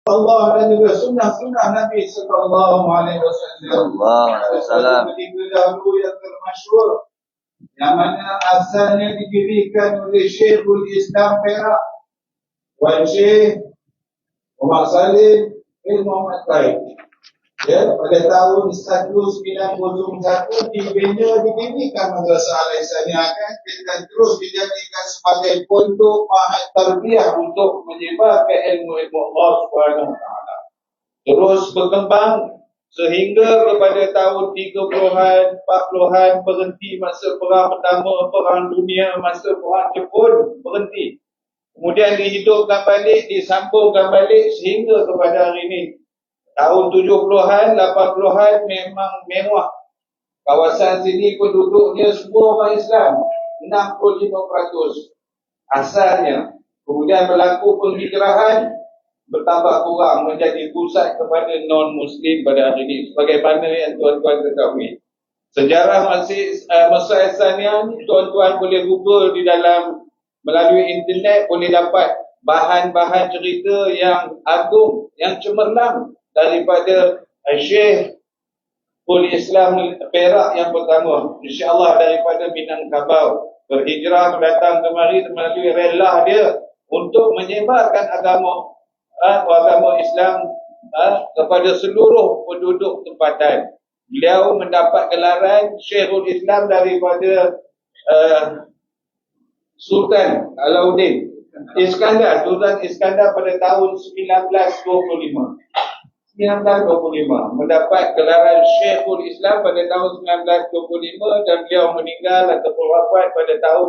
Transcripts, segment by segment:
Allah dan juga sunnah-sunnah Nabi sallallahu alaihi wasallam. Ketiga dahulu yang termasyhur, yang mana asalnya didirikan oleh Syekhul Islam Perak, Wan Syekh Muhammad Salim bin Muhammad Taib. Ya, pada tahun 1991 didirikan Madrasah Al-Ihsaniyah dan terus dijadikan sebagai pondok mahat tarbiyah untuk menyebarkan ilmu-ilmu Allah Subhanahu Wa Taala. Terus berkembang sehingga kepada tahun 30-an, 40-an berhenti masa perang pertama, perang dunia, masa perang Jepun berhenti. Kemudian dihidupkan balik, disambungkan balik sehingga kepada hari ini. Tahun 70-an, 80-an memang mewah. Kawasan sini penduduknya semua orang Islam, 65% asalnya. Kemudian berlaku penghijrahan, bertambah kurang menjadi pusat kepada non-Muslim pada hari ini. Sebagaimana yang tuan-tuan ketahui. Sejarah Madrasah Ihsaniyah ni tuan-tuan boleh google di dalam melalui internet, boleh dapat bahan-bahan cerita yang agung, yang cemerlang daripada Syekhul Islam Perak yang pertama, insya-Allah daripada Minangkabau, berhijrah datang kemari melalui rela dia untuk menyebarkan agama Islam kepada seluruh penduduk tempatan. Beliau mendapat gelaran Syekhul Islam daripada Sultan Alauddin Iskandar, Sultan Iskandar pada tahun 1925 mendapat gelaran Syekhul Islam pada tahun 1925 dan beliau meninggal ataupun wafat pada tahun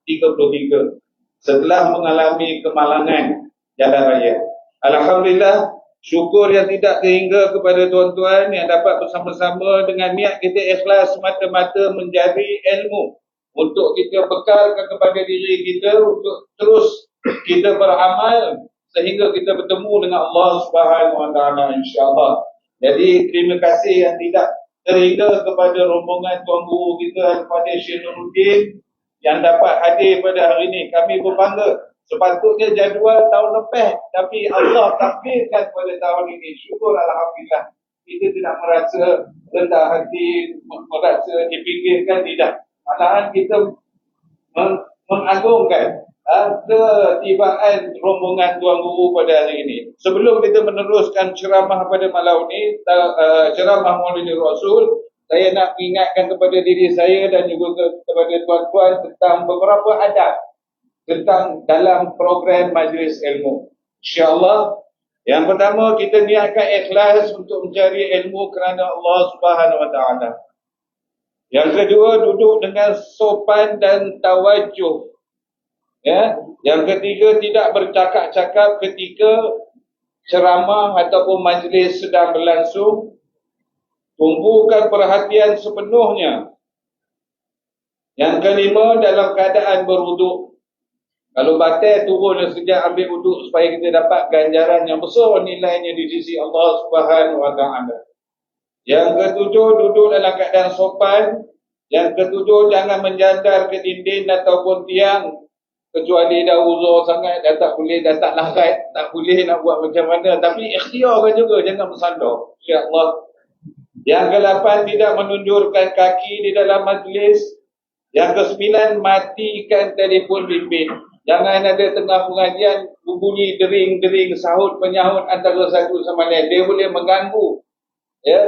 1933 setelah mengalami kemalangan jalan raya. Alhamdulillah, syukur yang tidak terhingga kepada tuan-tuan yang dapat bersama-sama dengan niat kita ikhlas semata-mata mencari ilmu untuk kita bekalkan kepada diri kita untuk terus kita beramal sehingga kita bertemu dengan Allah Subhanahu Wa Taala insya-Allah. Jadi terima kasih yang tidak terhingga kepada rombongan tuan guru kita kepada Syekh Nuruddin yang dapat hadir pada hari ini. Kami berbangga. Sepatutnya jadual tahun lepas, tapi Allah takdirkan pada tahun ini. Syukur alhamdulillah. Kita tidak merasa rendah hati, merasa dipinggirkan, tidak. Malahan kita mengagungkan ketibaan rombongan tuan guru pada hari ini. Sebelum kita meneruskan ceramah pada malam ini, ceramah Maulidin Rasul, saya nak ingatkan kepada diri saya dan juga kepada tuan-tuan tentang beberapa adab tentang dalam program majlis ilmu. InsyaAllah, yang pertama kita niatkan ikhlas untuk mencari ilmu kerana Allah Subhanahu Wa Taala. Yang kedua, duduk dengan sopan dan tawajuh. Ya. Yang ketiga, tidak bercakap-cakap ketika ceramah ataupun majlis sedang berlangsung. Tumpukan perhatian sepenuhnya. Yang kelima, dalam keadaan berwuduk. Kalau batal, turun sekejap ambil wuduk supaya kita dapat ganjaran yang besar nilainya di sisi Allah Subhanahu Wa Taala. Yang ketujuh, duduk dalam keadaan sopan. Yang ketujuh, jangan menjandar ke dinding ataupun tiang kecuali dah uzur sangat, dah tak boleh, dah tak larat, tak boleh nak buat macam mana. Tapi ikhtiarkan juga, jangan bersandar. InsyaAllah. Yang ke-8, tidak menundurkan kaki di dalam majlis. Yang ke-9, matikan telefon bimbit. Jangan ada tengah pengajian berbunyi dering-dering sahut penyahut antara satu sama lain. Dia boleh mengganggu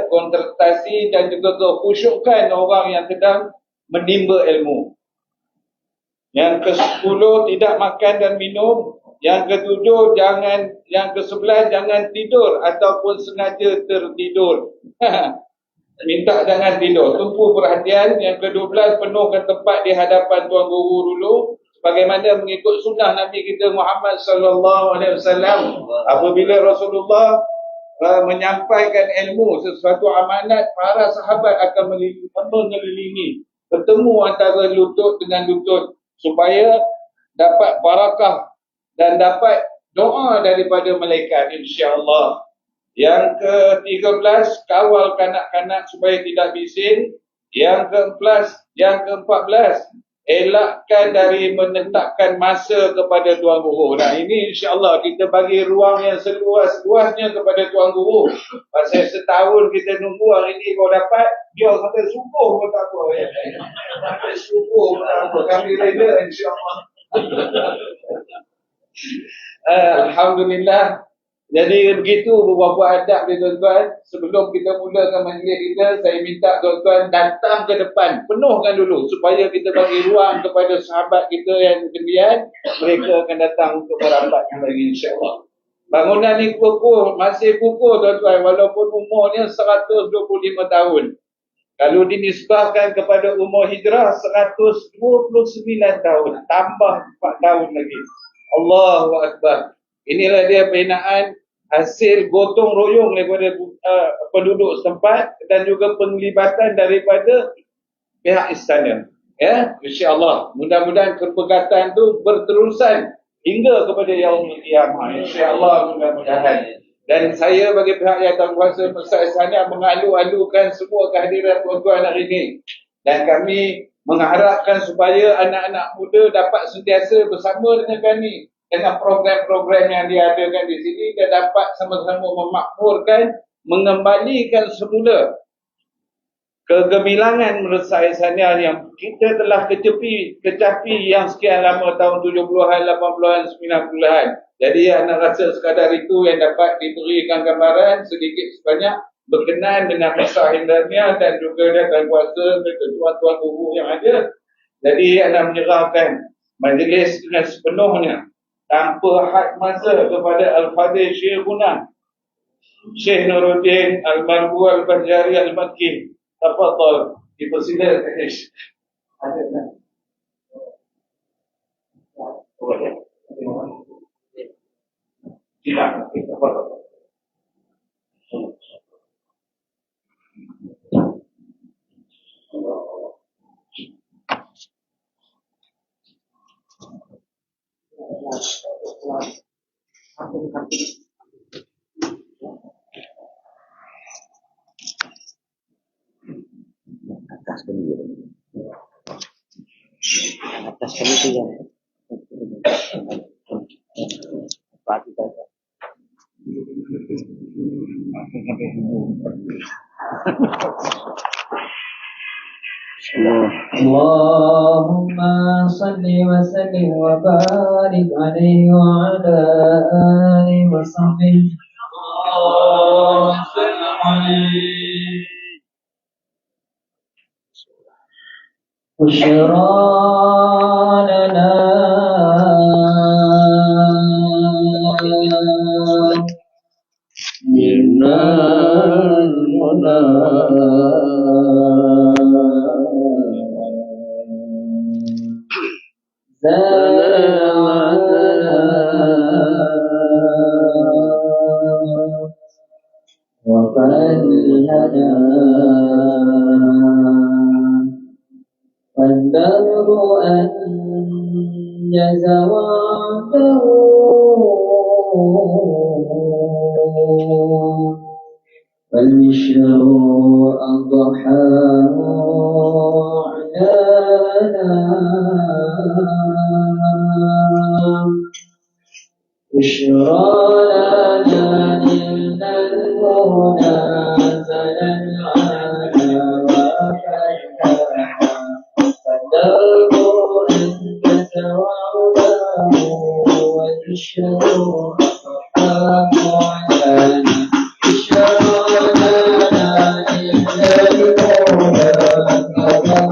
konsentrasi dan juga kekhusyukan orang yang sedang menimba ilmu. Yang ke-10, tidak makan dan minum. Yang ke-7, yang ke-11, jangan tidur ataupun sengaja tertidur. Minta jangan tidur. Tumpu perhatian. Yang ke-12, penuhkan tempat di hadapan tuan guru dulu. Sebagaimana mengikut sunnah Nabi kita Muhammad sallallahu alaihi wasallam, apabila Rasulullah menyampaikan ilmu, sesuatu amanat, para sahabat akan mengelilingi, bertemu antara lutut dengan lutut supaya dapat barakah dan dapat doa daripada malaikat insya-Allah. Yang ke-13, kawal kanak-kanak supaya tidak bising. Yang ke-14, elakkan dari menetapkan masa kepada Tuan Guru. Nah, ini insya-Allah kita bagi ruang yang seluas-luasnya kepada Tuan Guru. Pasal setahun kita nunggu, hari ni kau dapat, dia kata syukur pun tak apa. Syukur pun tak apa. Kami reda insya-Allah. Alhamdulillah. Jadi begitu beberapa adab dia tuan-tuan. Sebelum kita mulakan majlis kita, saya minta tuan-tuan datang ke depan, penuhkan dulu supaya kita bagi ruang kepada sahabat kita yang kemudian mereka akan datang untuk merapat lagi insya-Allah. Bangunan ni kukuh, masih kukuh tuan-tuan, walaupun umurnya 125 tahun. Kalau dinisbahkan kepada umur hijrah 129 tahun, tambah 4 tahun lagi. Allahu Akbar. Inilah dia pembinaan hasil gotong royong daripada penduduk setempat dan juga penglibatan daripada pihak istana. Ya, insya-Allah. Mudah-mudahan kepegatan itu berterusan hingga kepada yaumul qiyamah. Insya-Allah mudah-mudahan. Dan saya bagi pihak yang kuasa Masjid Istana mengalu-alukan semua kehadiran tuan-tuan hari ini. Dan kami mengharapkan supaya anak-anak muda dapat sentiasa bersama dengan kami dengan program-program yang diadakan di sini dan dapat sama-sama memakmurkan, mengembalikan semula kegemilangan Masjid Istana yang kita telah kecapi yang sekian lama tahun 70-an, 80-an, 90-an. Jadi anak rasa sekadar itu yang dapat diberikan gambaran sedikit sebanyak berkenaan dengan kisah Hindarnia dan juga dengan kuasa tuan-tuan guru yang ada. Jadi anda menyerahkan majlis dengan sepenuhnya tanpa had masa kepada Al-Fadhil Syekhuna Syekh Nuruddin Al-Marbu Al-Banjari Al-Makki. Tafadhal, dipersilakan. Ada. Silakan, tafadhal. Atas dulu. Atas dulu tu ya. Pagi saja. Allahumma salli wa sallim wa barik alaihi wa ala alihi wa sahbihi. Allahumma salli alaihi. بشرى لنا من المنى وفلهنا والدهر أنجز وعده والبشر أضحى أعلانا بشرى لنا إلا المنى زلا عنا وفتحا فالدرب أنجز وعده والبشر أضحى أعلانا بشرى لنا إلا المنى زلا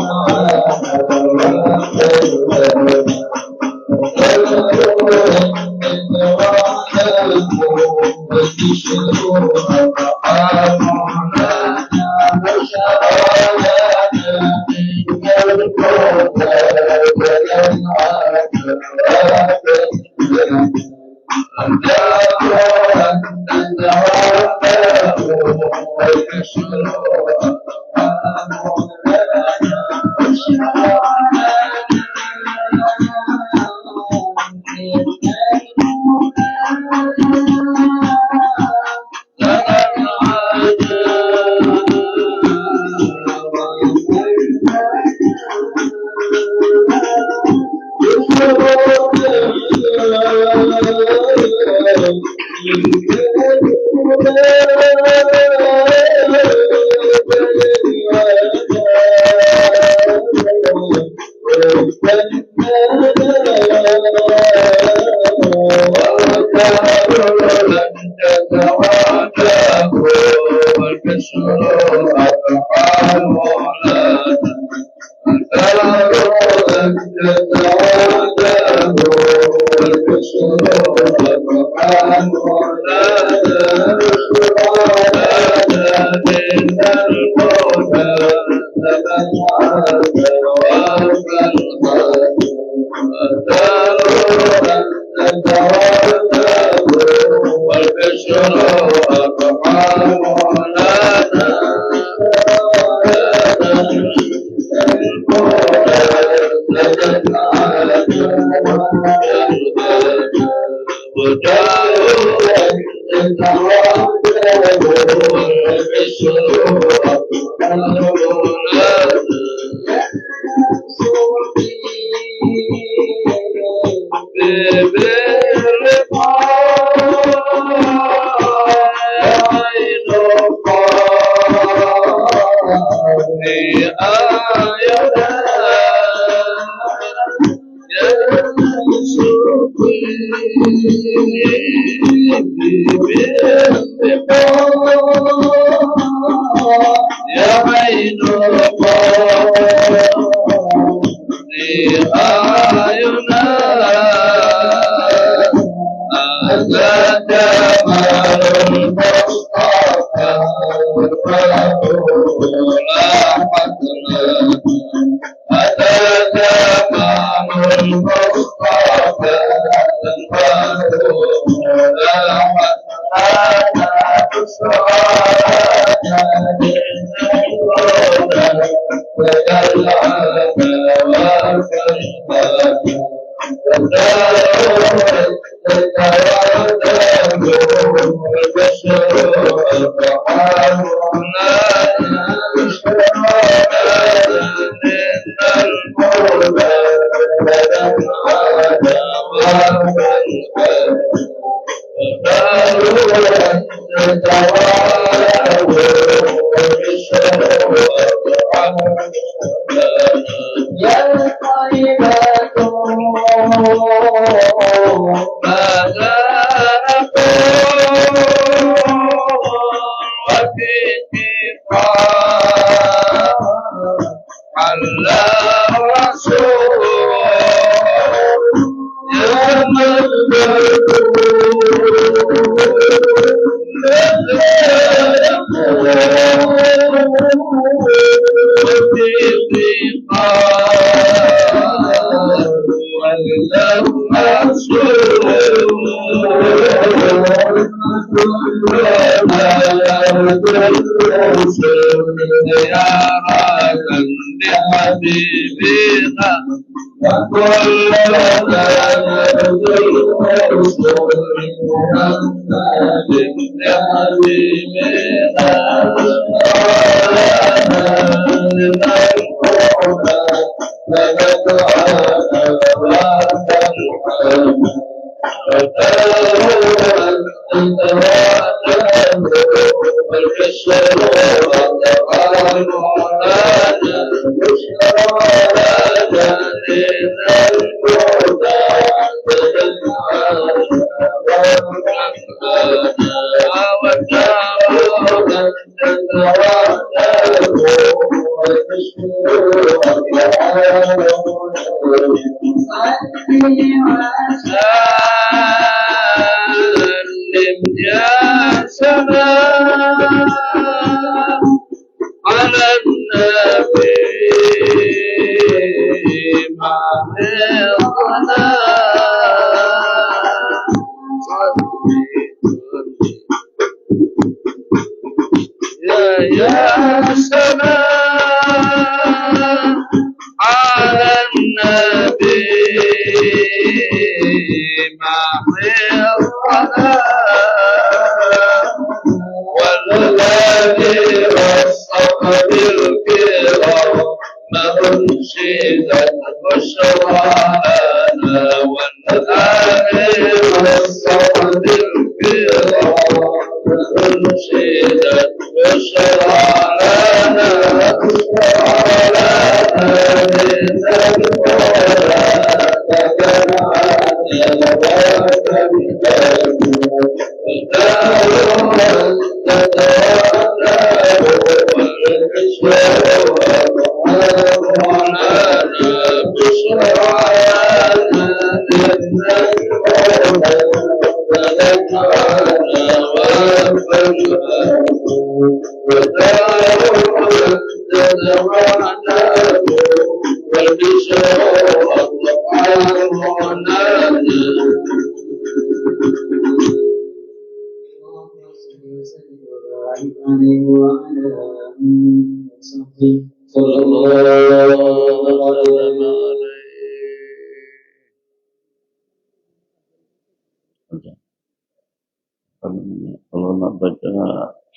Kalau nak baca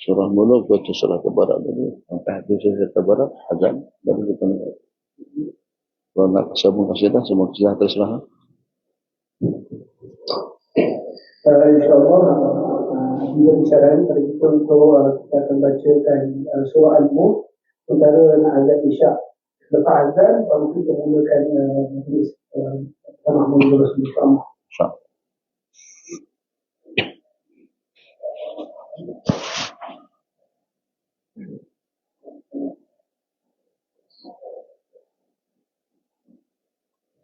surah Mulk, baca surah Tabarak dulu. Sampai habis surah Tabarak, azan, baru kita mulai. Kalau nak sambung kasidah, semua kasidah terserah. InsyaAllah kita bicara pada kita untuk kita akan bacakan surah Al-Mulk antara nak azan isyak. Lepas azan baru kita mulakan majlis Tamam Rasulullah.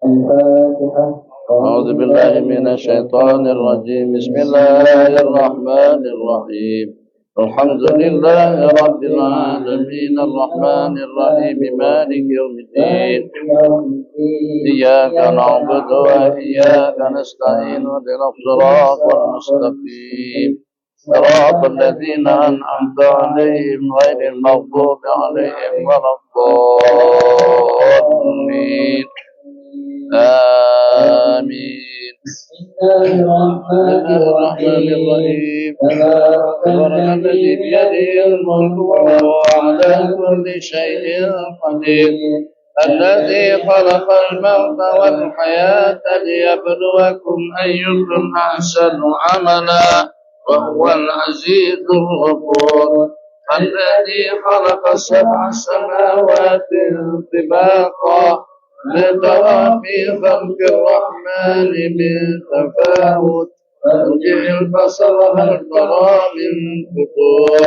الفاتحة. أعوذ بالله من الشيطان الرجيم. بسم الله الرحمن الرحيم. الحمد لله رب العالمين الرحمن الرحيم مالك يوم الدين. إياك نعبد وإياك نستعين اهدنا الصراط المستقيم صراط الذين أنعمت عليهم غير المغضوب عليهم ولا الضالين. آمين. بسم الله الرحمن الرحيم. تبارك الذي بيده الملك وهو على كل شيء قدير. الذي خلق الموت والحياة ليبلوكم أيكم أحسن عملا وهو العزيز الغفور. الذي خلق 7 سماوات طباقا ما ترى في خلق الرحمن من تفاوت. ارجع البصر هل ترى من فطور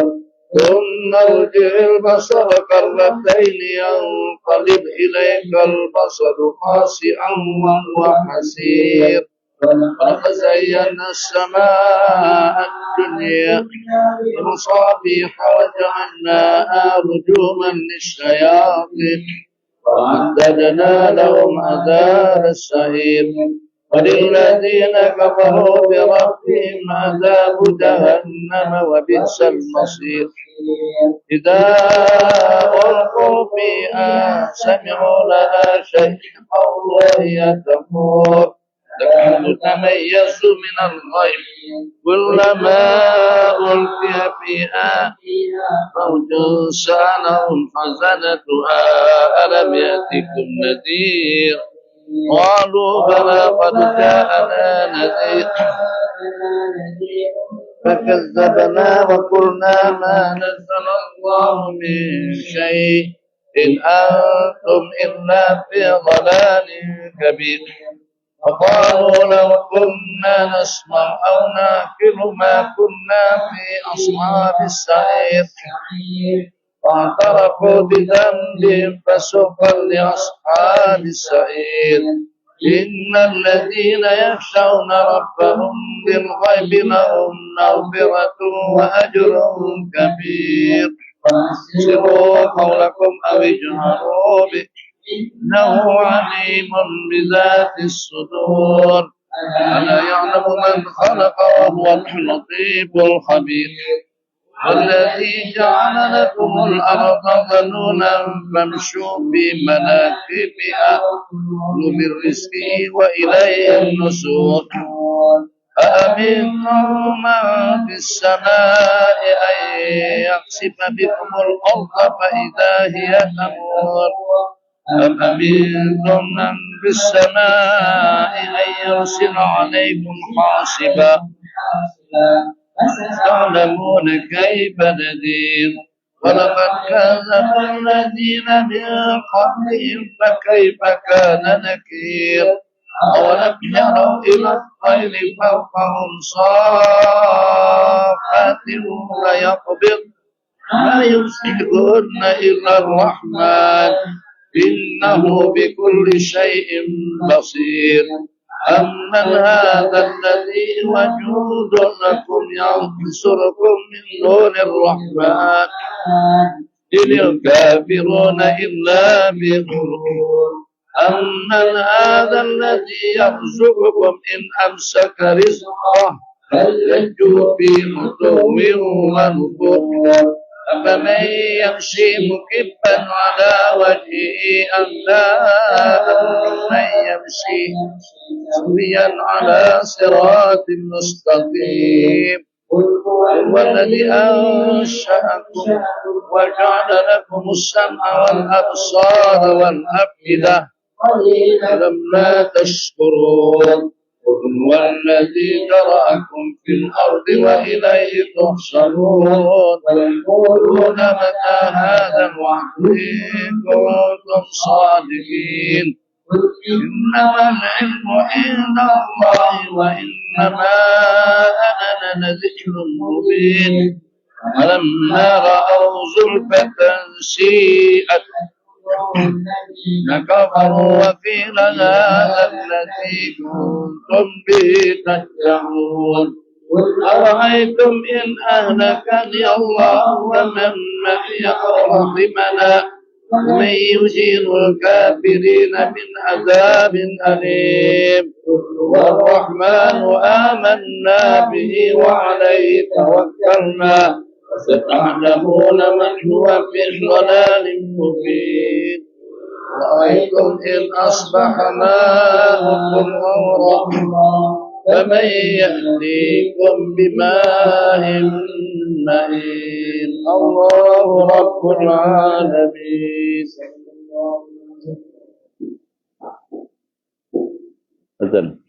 ثم ارجع البصر كرتين ينقلب إليك البصر خاسئا وهو حسير. ولقد زينا السماء الدنيا بمصابيح وجعلناها رجوما للشياطين وأعتدنا لهم عذاب السعير. وللذين كفروا بربهم عذاب جهنم وبئس المصير. إذا ألقوا فيها سمعوا لها شيئا وهي تفور تكاد تميز من الغيظ كلما ألقي فيها فوج سألهم خزنتها ألم يأتكم نذير قالوا بلى قد جاءنا نذير فكذبنا وقلنا ما نزل الله من شيء إن أنتم إلا في ضلال كبير. وقالوا لو كنا نسمع أو نأكل ما كنا في أصحاب السعير. واعترفوا بذنبهم فسوقا لأصحاب السعير. إن الذين يخشون ربهم بالغيب لهم مغفرة وأجر كبير. سروا قولكم أو اجهروا به إنه عليم بذات الصدور. ألا يعلم من خلق وهو اللطيف الخبير. والذي جعل لكم الأرض ذلولا فامشوا في مناكبها كلوا من رزقه وإليه النشور. أأمنتم من في السماء أن يخسف بكم الأرض فإذا هي تمور أم أمنتم من في السماء أن يرسل عليكم حاصبا تعلمون كيف نذير ولقد كذب الذين من قبلهم فكيف كان نكير أولم يروا إلى الطير فوقهم صافات ويقبض ما يمسكهن إلا الرحمن إنه بكل شيء بصير أمن هذا الذي وجود لكم ينصركم من دون الرحمن إن الكافرون إلا بغرور أمن هذا الذي يرزقكم إن أمسك رزقه بل لجوا في عتو ونفور أفمن يمشي مكبا على وجهه أهدى أمن يمشي سويا على صراط مستقيم هو الذي أنشأكم وجعل لكم السمع والأبصار والأفئدة لما تشكرون هو الذي ذرأكم في الأرض وإليه تحشرون ويقولون متى هذا الوعد إن كنتم صادقين إنما العلم عند الله وإنما أنا نذير مبين فلما رأوا زلفة سيئت كفروا وقيل هذا الذي كنتم به تدعون أرأيتم إن أهلكني الله ومن معي رحمنا من يجير الكافرين من عذاب أليم والرحمن آمنا به وعليه توكلنا ستعلمون من هو في ضلال مبين رأيتم إن أصبح ماؤكم غورا فمن يأتيكم بماء معين الله رب العالمين. أذن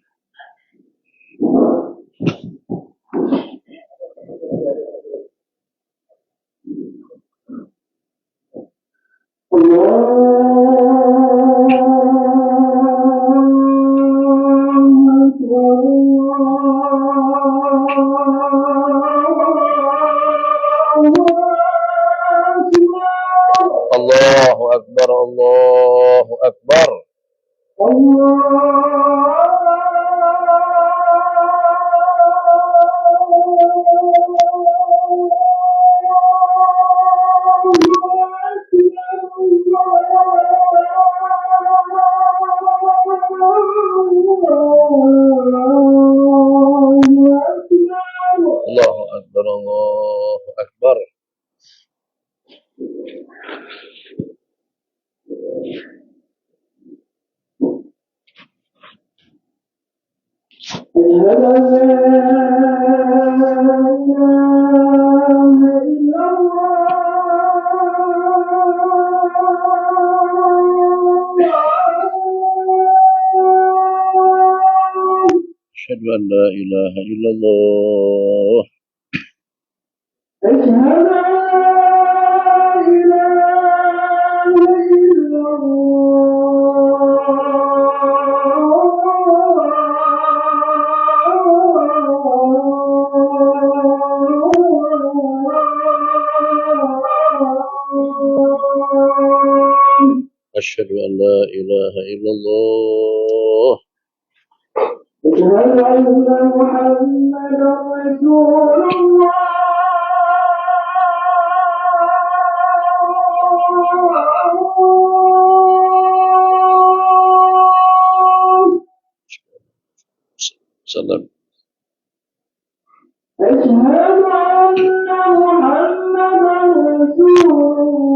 الله أكبر الله أكبر. الله أكبر الله أكبر. أشهد أن لا إله إلا الله. أشهد أن لا إله إلا الله. أشهد أن محمدا رسول الله. سلام. أشهد أن محمدا رسول الله.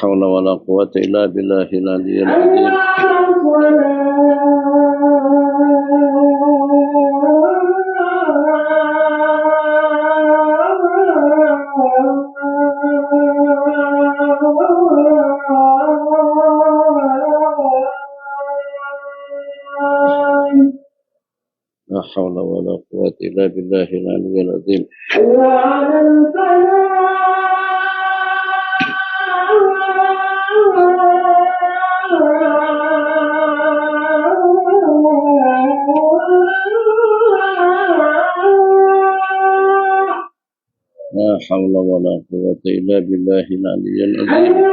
حول ولا قوة إلا بالله العلي العظيم. لا حول ولا قوة إلا بالله العلي العظيم. لا حول ولا قوة إلا بالله العلي العظيم.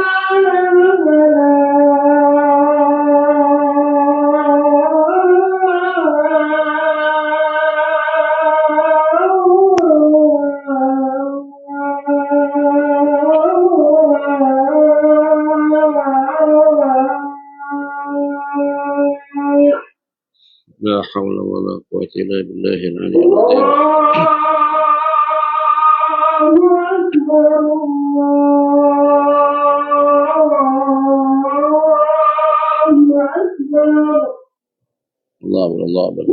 لا حول ولا قوة إلا بالله العلي العظيم. الله أكبر الله أكبر.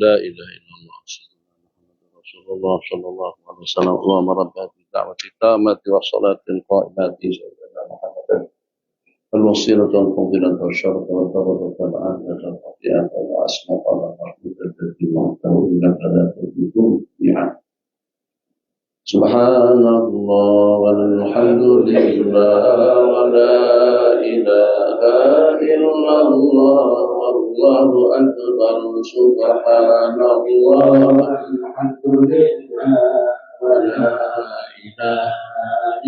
لا إله إلا الله رسول الله صلى الله عليه وسلم. اللهم رب هذه الدعوة التامة والصلاة القائمة سيدنا محمد الوسيلة والفضيلة والشرف والدرجة العالية الرفيعة وأسماء الله محمود الذي وحده إنك لا تضيع يعني. سبحان الله والحمد لله ولا إله إلا الله والله أكبر. سبحان الله والحمد لله ولا إله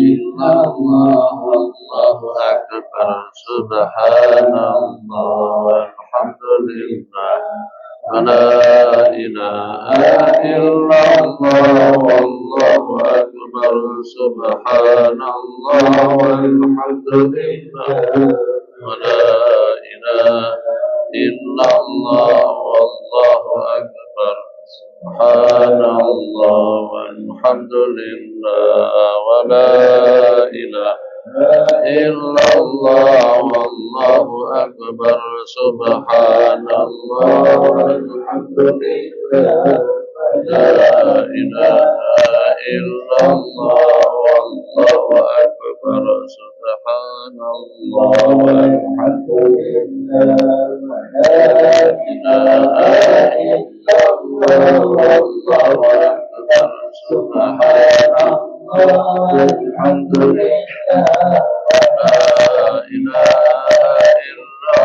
إلا الله والله أكبر. سبحان الله والحمد لله ولا إله إلا الله والله أكبر. سبحان الله والحمد لله ولا إله إلا الله والله أكبر. سبحان الله والحمد لله ولا إله إلا الله والله أكبر. سبحان الله والحمد لله ولا إله إلا الله والله أكبر. سبحان الله والحمد لله ولا إله إلا الله والله أكبر. سبحان الله والحمد لله ولا إله إلا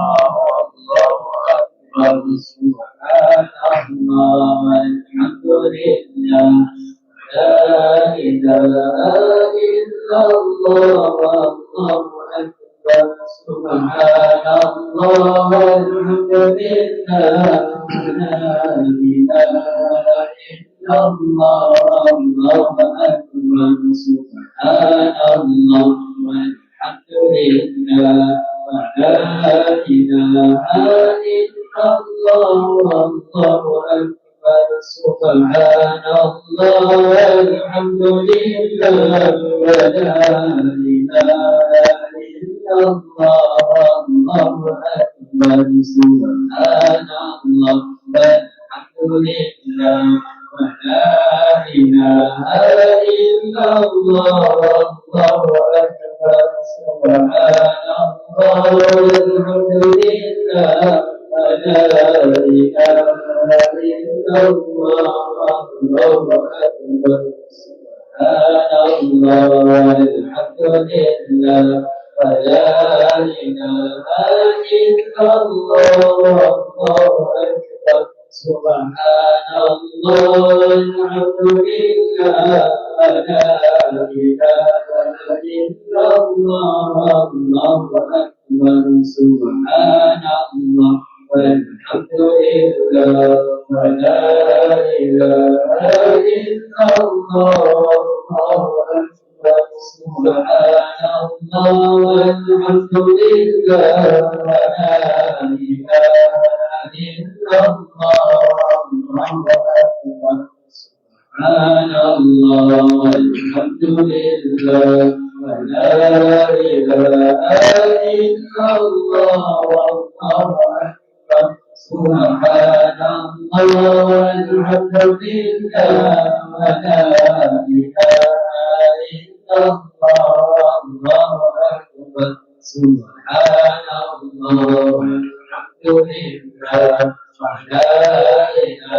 الله والله أكبر. سبحان الله والحمد لله لا إله إلا الله والله أكبر. سبحان الله والحمد لله لا إله إلا الله والله أكبر. سبحان الله والحمد لله لا إله إلا الله والله أكبر. سبحان الله والحمد لله ولا إله إلا الله والله أكبر. سبحان الله والحمد لله ولا إله إلا الله والله أكبر. سبحان الله والحمد لله ولا إله إلا الله والله أكبر. سبحان الله والحمد لله ولا إله إلا الله والله أكبر. سبحان الله والحمد لله ولا إله إلا الله والله أكبر. سبحان الله والحمد لله ولا إله إلا الله والله أكبر. سبحان الله والحمد لله ولا إله إلا الله الله أكبر سبحان الله والحمد لله ولا إله إلا الله والله أكبر سبحان الله والحمد لله ولا إله إلا الله الله أكبر سبحان الله والحمد لله ولا إله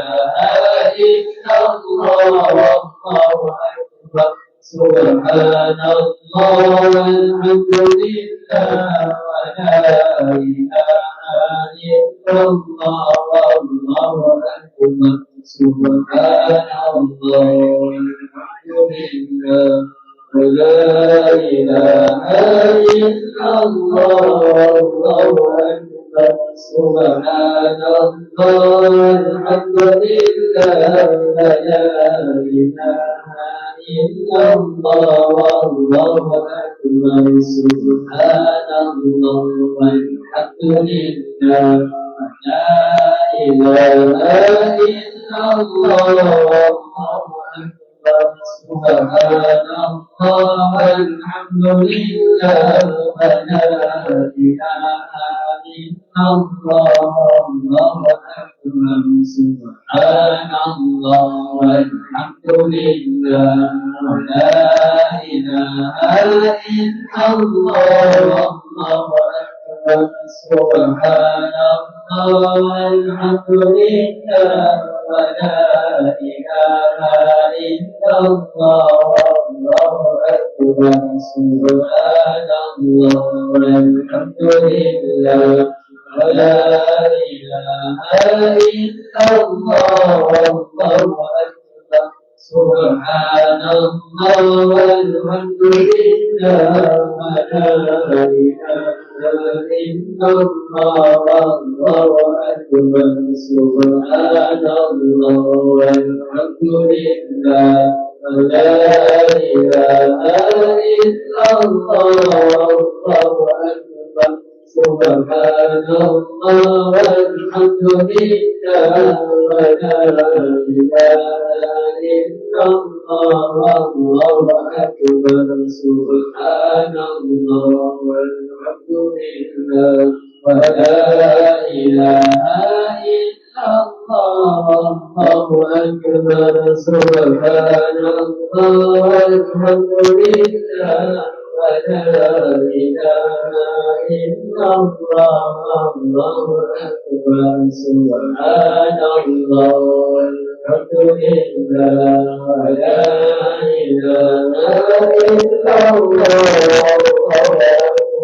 إلا الله والله أكبر سبحان الله والحمد لله ولا إله إلا الله والله أكبر سبحان الله والحمد لله ولا إله إلا الله والله أكبر سبحان الله والحمد لله ولا إله إلا الله والله أكبر سبحان الله والحمد لله ولا إله إلا الله والله أكبر سبحان الله والحمد لله ولا إله إلا الله والله أكبر سبحان الله والحمد لله ولا إله إلا الله والله أكبر سبحان الله والحمد لله ولا إله إلا الله والله أكبر سبحان الله والحمد لله ولا إله إلا الله والله أكبر سبحان الله والحمد لله ولا إله إلا الله والله أكبر سبحان الله والحمد لله ولا إله إلا الله والله أكبر سبحان الله والحمد لله ولا إله إلا الله والله أكبر سبحان الله والحمد لله ولا إله إلا الله والله أكبر سبحان الله والحمد لله ولا إله إلا الله والله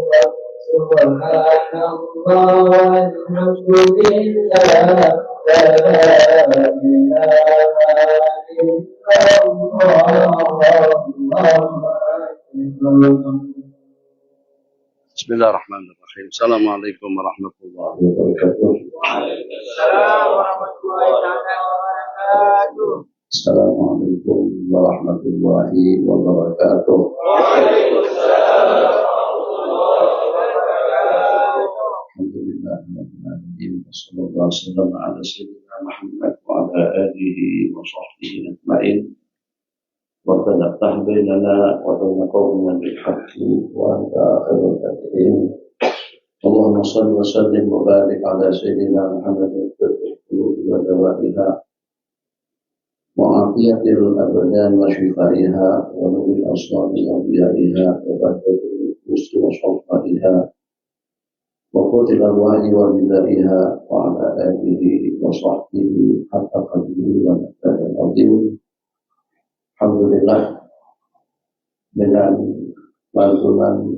أكبر سبحان الله والحمد لله ولا إله إلا الله سبحان الله والحمد لله ولا إله إلا الله. بسم الله الرحمن الرحيم. السلام عليكم ورحمة الله وبركاته. السلام ورحمة الله وبركاته. السلام عليكم ورحمة الله وبركاته. وعليكم السلام ورحمة الله وبركاته. الحمد لله رب العالمين وصلى الله وسلم على سيدنا محمد وعلى آله وصحبه أجمعين. ربنا افتح بيننا وبين قومنا بالحق وأنت خير الفاتحين. اللهم صل وسلم وبارك على سيدنا محمد طب القلوب ودوائها وعافية الأبدان وشفائها ونور الأصوات وضيائها وبهجة النفوس وصفائها وقوت الأرواح وبدائها وعلى آله وصحبه حتى قدره ونفسه العظيم. Alhamdulillah, dengan bantuan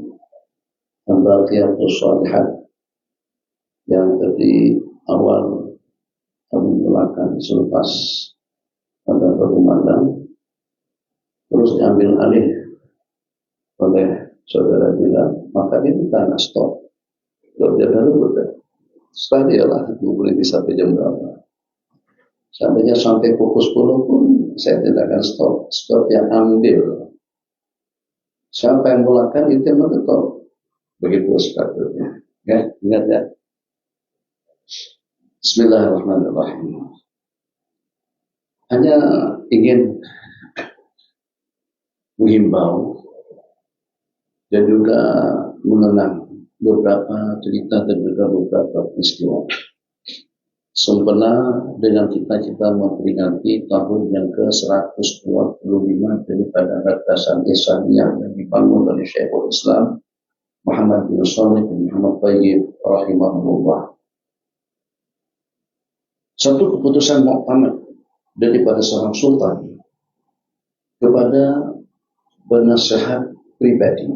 Al-Baqiyatus Shalihat yang tadi awal kami melakukan selepas pada berkumandang terus diambil alih oleh saudara bilang, maka ini tanah stop. Kalau dia dulu betul. Setelah dialah berhenti sampai jam berapa. Seandainya sampai pukul 10 pun saya tidak akan stop yang ambil Siapa yang mulakan itu yang menentu. Begitu sepatutnya. Ya, ingat ya. Bismillahirrahmanirrahim. Hanya ingin menghimbau dan juga mengenang beberapa cerita dan juga beberapa peristiwa. Sempena dengan kita memperingati tahun yang ke-125 daripada Ratasan Islamiyah yang dibangun oleh Syekhul Islam Muhammad bin Shalih bin Muhammad Tayyib rahimahullah. Satu keputusan muktamad daripada seorang sultan kepada penasehat pribadi,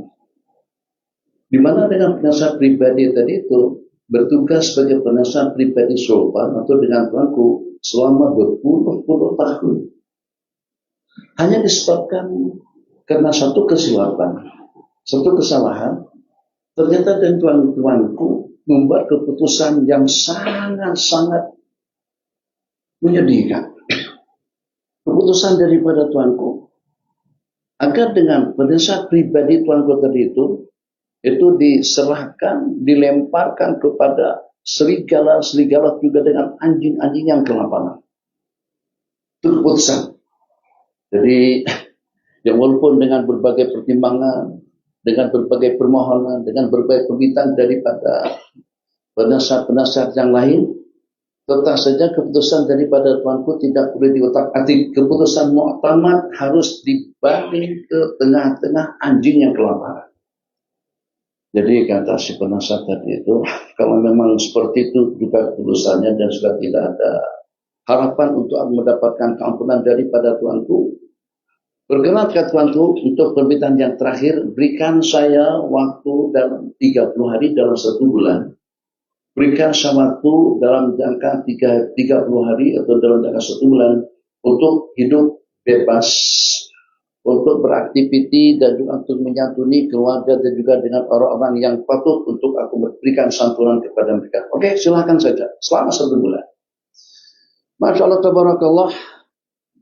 di mana dengan penasehat pribadi tadi itu bertugas sebagai penasehat pribadi sultan atau dengan tuanku selama berpuluh-puluh tahun, hanya disebabkan karena satu kesilapan, satu kesalahan. Ternyata dan tuan-tuanku membuat keputusan yang sangat-sangat menyedihkan. Keputusan daripada tuanku agar dengan penasehat pribadi tuanku tadi itu diserahkan, dilemparkan kepada serigala-serigala juga dengan anjing-anjing yang kelaparan. Itu keputusan. Jadi yang walaupun dengan berbagai pertimbangan, dengan berbagai permohonan, dengan berbagai permintaan daripada penasihat-penasihat yang lain, tetap saja keputusan daripada tuanku tidak boleh diutak-atik. Keputusan muktamad harus dibaling ke tengah-tengah anjing yang kelaparan. Jadi kata si penasihat tadi itu, kalau memang seperti itu juga keputusannya dan sudah tidak ada harapan untuk mendapatkan keampunan daripada tuanku, berkenankan tuanku untuk permintaan yang terakhir, berikan saya waktu dalam 30 hari dalam 1 bulan. Berikan saya waktu dalam jangka 30 hari atau dalam jangka 1 bulan untuk hidup bebas, untuk beraktiviti dan juga untuk menyantuni keluarga dan juga dengan orang-orang yang patut untuk aku berikan santunan kepada mereka. Oke, silakan saja selama 1 bulan. Masya Allah, tabarakallah.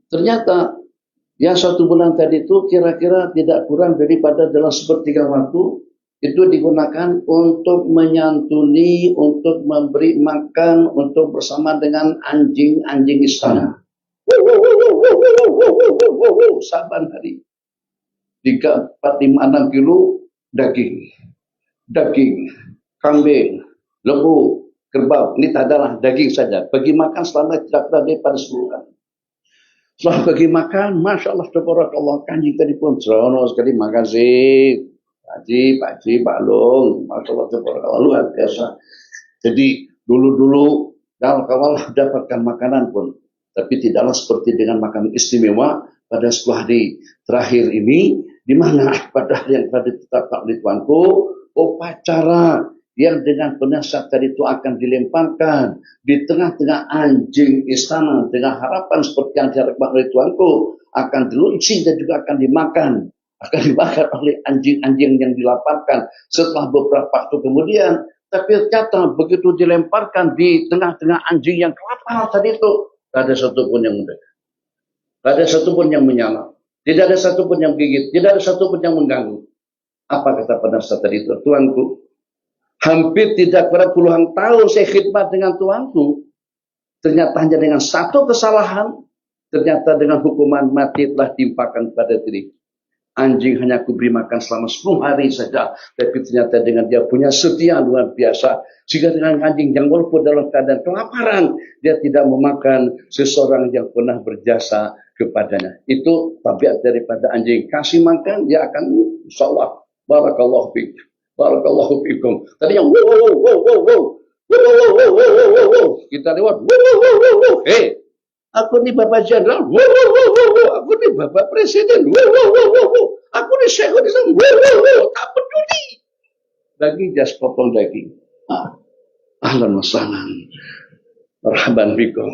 Ternyata yang 1 bulan tadi itu kira-kira tidak kurang daripada dalam sepertiga waktu itu digunakan untuk menyantuni, untuk memberi makan, untuk bersama dengan anjing-anjing istana. Saban hari 3, 4, 5, 6 kilo daging, kambing, lembu, kerbau. Ini tak adalah daging saja. Bagi makan selama tidak kurang daripada 10 kali. Setelah bagi makan, Masya Allah, tabarakallah, kanjing tadi pun serono sekali, makasih Pak Haji, Pak Long, Masya Allah, tabarakallah, luar biasa. Jadi dulu kalau dapatkan makanan pun, tapi tidaklah seperti dengan makanan istimewa pada 10 hari terakhir ini, di mana pada yang telah ditetapkan oleh tuanku, upacara yang dengan penasihat tadi itu akan dilemparkan di tengah-tengah anjing istana dengan harapan seperti yang diharapkan oleh tuanku akan diluncing dan juga akan dimakan oleh anjing-anjing yang dilaparkan setelah beberapa waktu kemudian. Tapi ternyata begitu dilemparkan di tengah-tengah anjing yang kelaparan tadi itu, tidak ada satupun yang mendekat, tidak ada satupun yang menyala, tidak ada satupun yang gigit, tidak ada satupun yang mengganggu. Apa kata penasihat tadi itu? Tuanku, hampir tidak pada puluhan tahun saya khidmat dengan tuanku. Ternyata hanya dengan satu kesalahan, ternyata dengan hukuman mati telah timpakan pada diri. Anjing hanya aku beri makan selama 10 hari saja. Tapi ternyata dengan dia punya setia luar biasa. Jika dengan anjing yang walaupun dalam keadaan kelaparan, dia tidak memakan seseorang yang pernah berjasa kepadanya. Itu tabiat daripada anjing. Kasih makan, dia akan insyaAllah. Barakallahu fiik. Barakallahu fiikum. Tadi yang wow. Kita lewat wow. Hei, aku ni Bapak Jenderal. Wow. Aku ni Bapak Presiden. Wow. Aku ni Syekhul Islam. Wow. Tak peduli. Daging just potong daging. Ahlan wa sahlan. Marhaban bikum.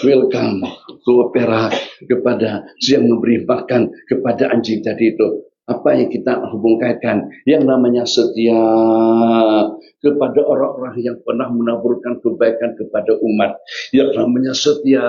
Welcome to Perak kepada yang memberi makan kepada anjing tadi itu. Apa yang kita hubungkan yang namanya setia, kepada orang-orang yang pernah menaburkan kebaikan kepada umat, yang namanya setia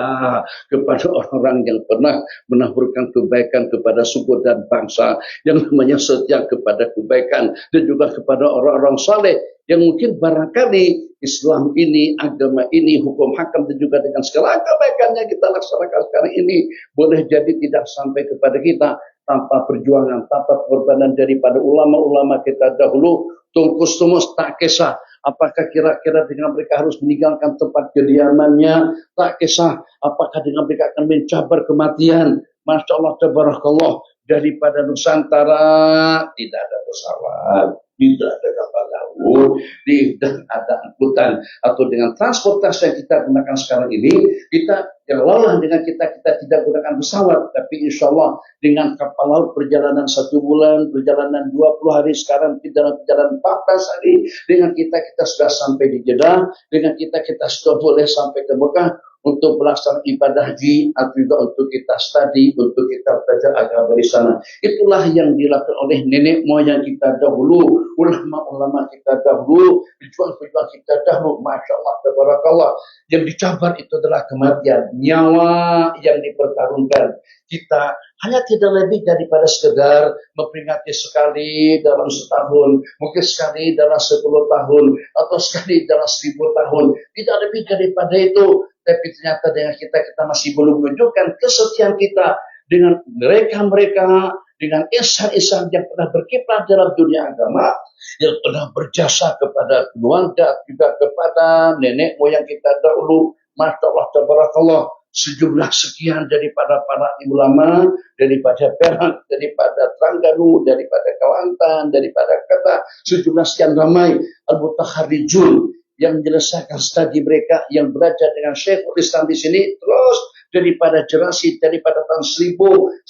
kepada orang-orang yang pernah menaburkan kebaikan kepada suku dan bangsa, yang namanya setia kepada kebaikan, dan juga kepada orang-orang saleh yang mungkin barangkali Islam ini, agama ini, hukum hakam dan juga dengan segala kebaikan yang kita laksanakan sekarang ini boleh jadi tidak sampai kepada kita tanpa perjuangan, tanpa pengorbanan daripada ulama-ulama kita dahulu. Tungkus tumus tak kisah apakah kira-kira dengan mereka harus meninggalkan tempat kediamannya, tak kisah apakah dengan mereka akan mencabar kematian. Masya Allah, tabarakallah, daripada Nusantara tidak ada pesawat, tidak ada kapal laut, tidak ada angkutan atau dengan transportasi yang kita gunakan sekarang ini, kita yang lelah dengan kita tidak gunakan pesawat, tapi insya Allah dengan kapal laut perjalanan 1 bulan, perjalanan 20 hari, sekarang dalam perjalanan 14 hari, dengan kita sudah sampai di Jeddah, dengan kita sudah boleh sampai ke Mekah untuk melaksanakan ibadah haji atau juga untuk kita studi, untuk kita belajar agama di sana. Itulah yang dilakukan oleh nenek moyang kita dahulu, ulama-ulama kita dahulu, pejuang-pejuang kita dahulu. Masya Allah, tabarakallah. Yang dicabar itu adalah kematian, nyawa yang dipertarungkan. Kita hanya tidak lebih daripada sekedar memperingati sekali dalam setahun, mungkin sekali dalam 10 tahun, atau sekali dalam 1000 tahun. Tidak lebih daripada itu. Tapi ternyata dengan kita masih belum menunjukkan kesetiaan kita dengan mereka-mereka, dengan insan-insan yang pernah berkiprah dalam dunia agama, yang pernah berjasa kepada keluarga, juga kepada nenek moyang kita dahulu. Masya Allah, tabarakallah, sejumlah sekian daripada para ulama, daripada Perak, daripada Terengganu, daripada Kelantan, daripada Kata, sejumlah sekian ramai al-mutakharrijun yang menyelesaikan studi mereka, yang belajar dengan Syekhul Islam di sini, terus daripada generasi daripada tahun 1901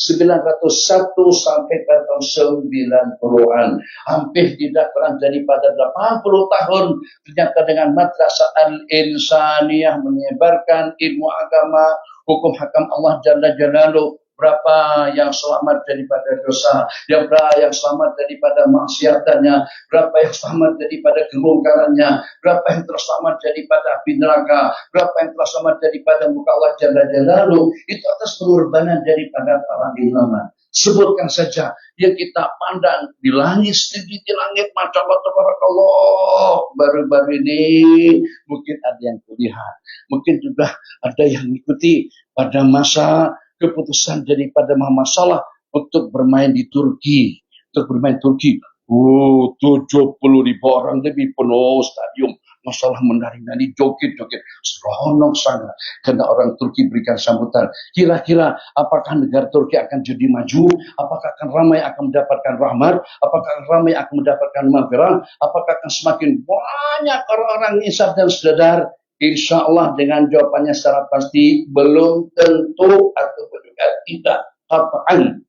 sampai tahun 90-an, hampir tidak kurang daripada 80 tahun, ternyata dengan Madrasah Al-Insaniyah menyebarkan ilmu agama, hukum hakam Allah Jalla Jalaluh. Berapa yang selamat daripada dosa, berapa yang selamat daripada maksiatannya, berapa yang selamat daripada kemungkarannya, berapa yang telah selamat daripada api neraka, berapa yang telah selamat daripada muka Allah Jalla Jalaluh. Itu atas pengorbanan daripada para ulama. Sebutkan saja yang kita pandang di langit, setinggi di langit, Masya Allah, tabarakallah, baru-baru ini mungkin ada yang kulihat, mungkin juga ada yang mengikuti pada masa keputusan daripada Muhammad Salah untuk bermain di Turki. Untuk bermain Turki. 70.000 orang lebih penuh stadium. Masalah menari-nari, joget-joget. Seronok sangat. Karena orang Turki berikan sambutan. Kira-kira apakah negara Turki akan jadi maju? Apakah akan ramai akan mendapatkan rahmat? Apakah ramai akan mendapatkan maghfirah? Apakah akan semakin banyak orang-orang insaf dan sadar? Insya Allah dengan jawabannya secara pasti belum tentu ataupun juga tidak qat'an.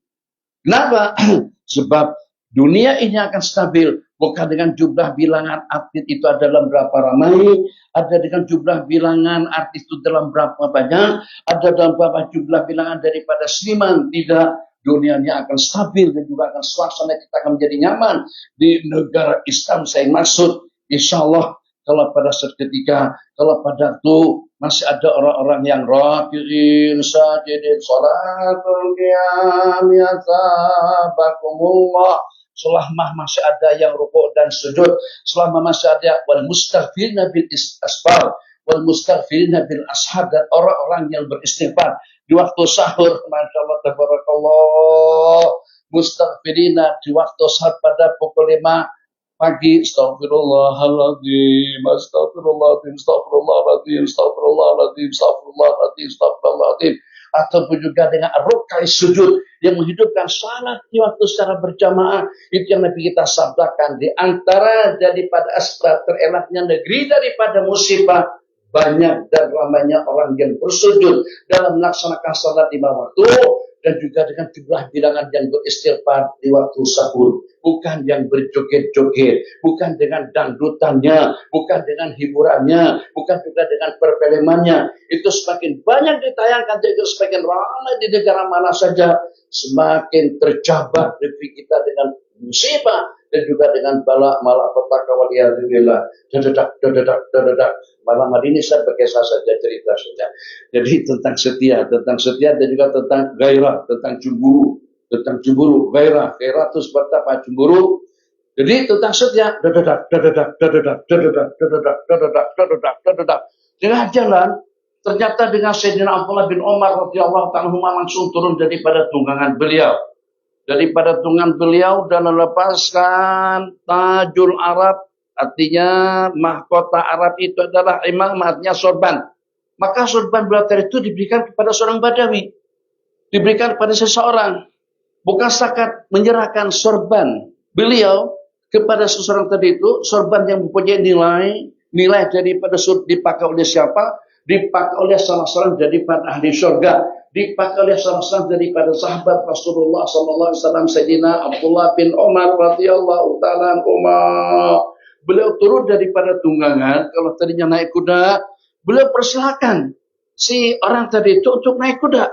Kenapa? Sebab dunia ini akan stabil bukan dengan jumlah bilangan atlet itu adalah berapa ramai, ada dengan jumlah bilangan artis itu dalam berapa banyak, ada dalam berapa jumlah bilangan daripada seniman. Tidak, dunianya akan stabil dan juga akan suasana kita akan menjadi nyaman di negara Islam. Saya maksud, insya Allah. Kalau pada saat ketika, kalau pada itu masih ada orang-orang yang rakiin, sajidin, salatul qiyam, yasabakumullah. Selama masih ada yang rukuk dan sujud, selama masih ada wal mustaghfirina bil asfar, wal mustaghfirina bil ashar, dan orang-orang yang beristighfar di waktu sahur, Masya Allah, tabarakallah, mustaghfirina di waktu sahur pada pukul 5 pagi, astagfirullahaladzim, astagfirullahaladzim, astagfirullahaladzim, astagfirullahaladzim, astagfirullahaladzim, astagfirullahaladzim. Ataupun juga dengan rukai sujud yang menghidupkan salat di waktu secara berjamaah. Itu yang Nabi kita sabdakan. Di antara daripada asbab terelaknya negeri daripada musibah, banyak dan ramainya orang yang bersujud dalam melaksanakan salat 5 waktu, dan juga dengan jumlah bilangan yang beristighfar di waktu sahur. Bukan yang berjoget-joget, bukan dengan dangdutannya, bukan dengan hiburannya, bukan juga dengan perfilmannya. Itu semakin banyak ditayangkan, itu semakin ramai di negara mana saja, semakin tercabar negeri kita dengan musibah, dan juga dengan balak malapetaka waliyadzubillah. Dadak. Malam hari ini saya berkisah saja, cerita saja. Jadi tentang setia dan juga tentang gairah, tentang cemburu, gairah itu seperti apa? Cemburu. Jadi tentang setia, dadak. Tengah jalan, ternyata dengan Sayyidina Abdullah bin Umar radhiyallahu ta'ala langsung turun daripada tunggangan beliau. Dan melepaskan tajul Arab, artinya mahkota Arab itu adalah imam, artinya sorban. Maka sorban beliau itu diberikan kepada seorang Badawi. Diberikan kepada seseorang. Bukan setakat menyerahkan sorban beliau kepada seseorang tadi itu, sorban yang mempunyai nilai daripada dipakai oleh siapa? Dipakai oleh salah seorang daripada ahli syurga, dipakai oleh salah seorang daripada sahabat Rasulullah sallallahu alaihi wasallam, Sayyidina Abdullah bin Umar radhiyallahu ta'ala anhuma. Beliau turun daripada tunggangan, kalau tadinya naik kuda, beliau persilakan si orang tadi itu untuk naik kuda.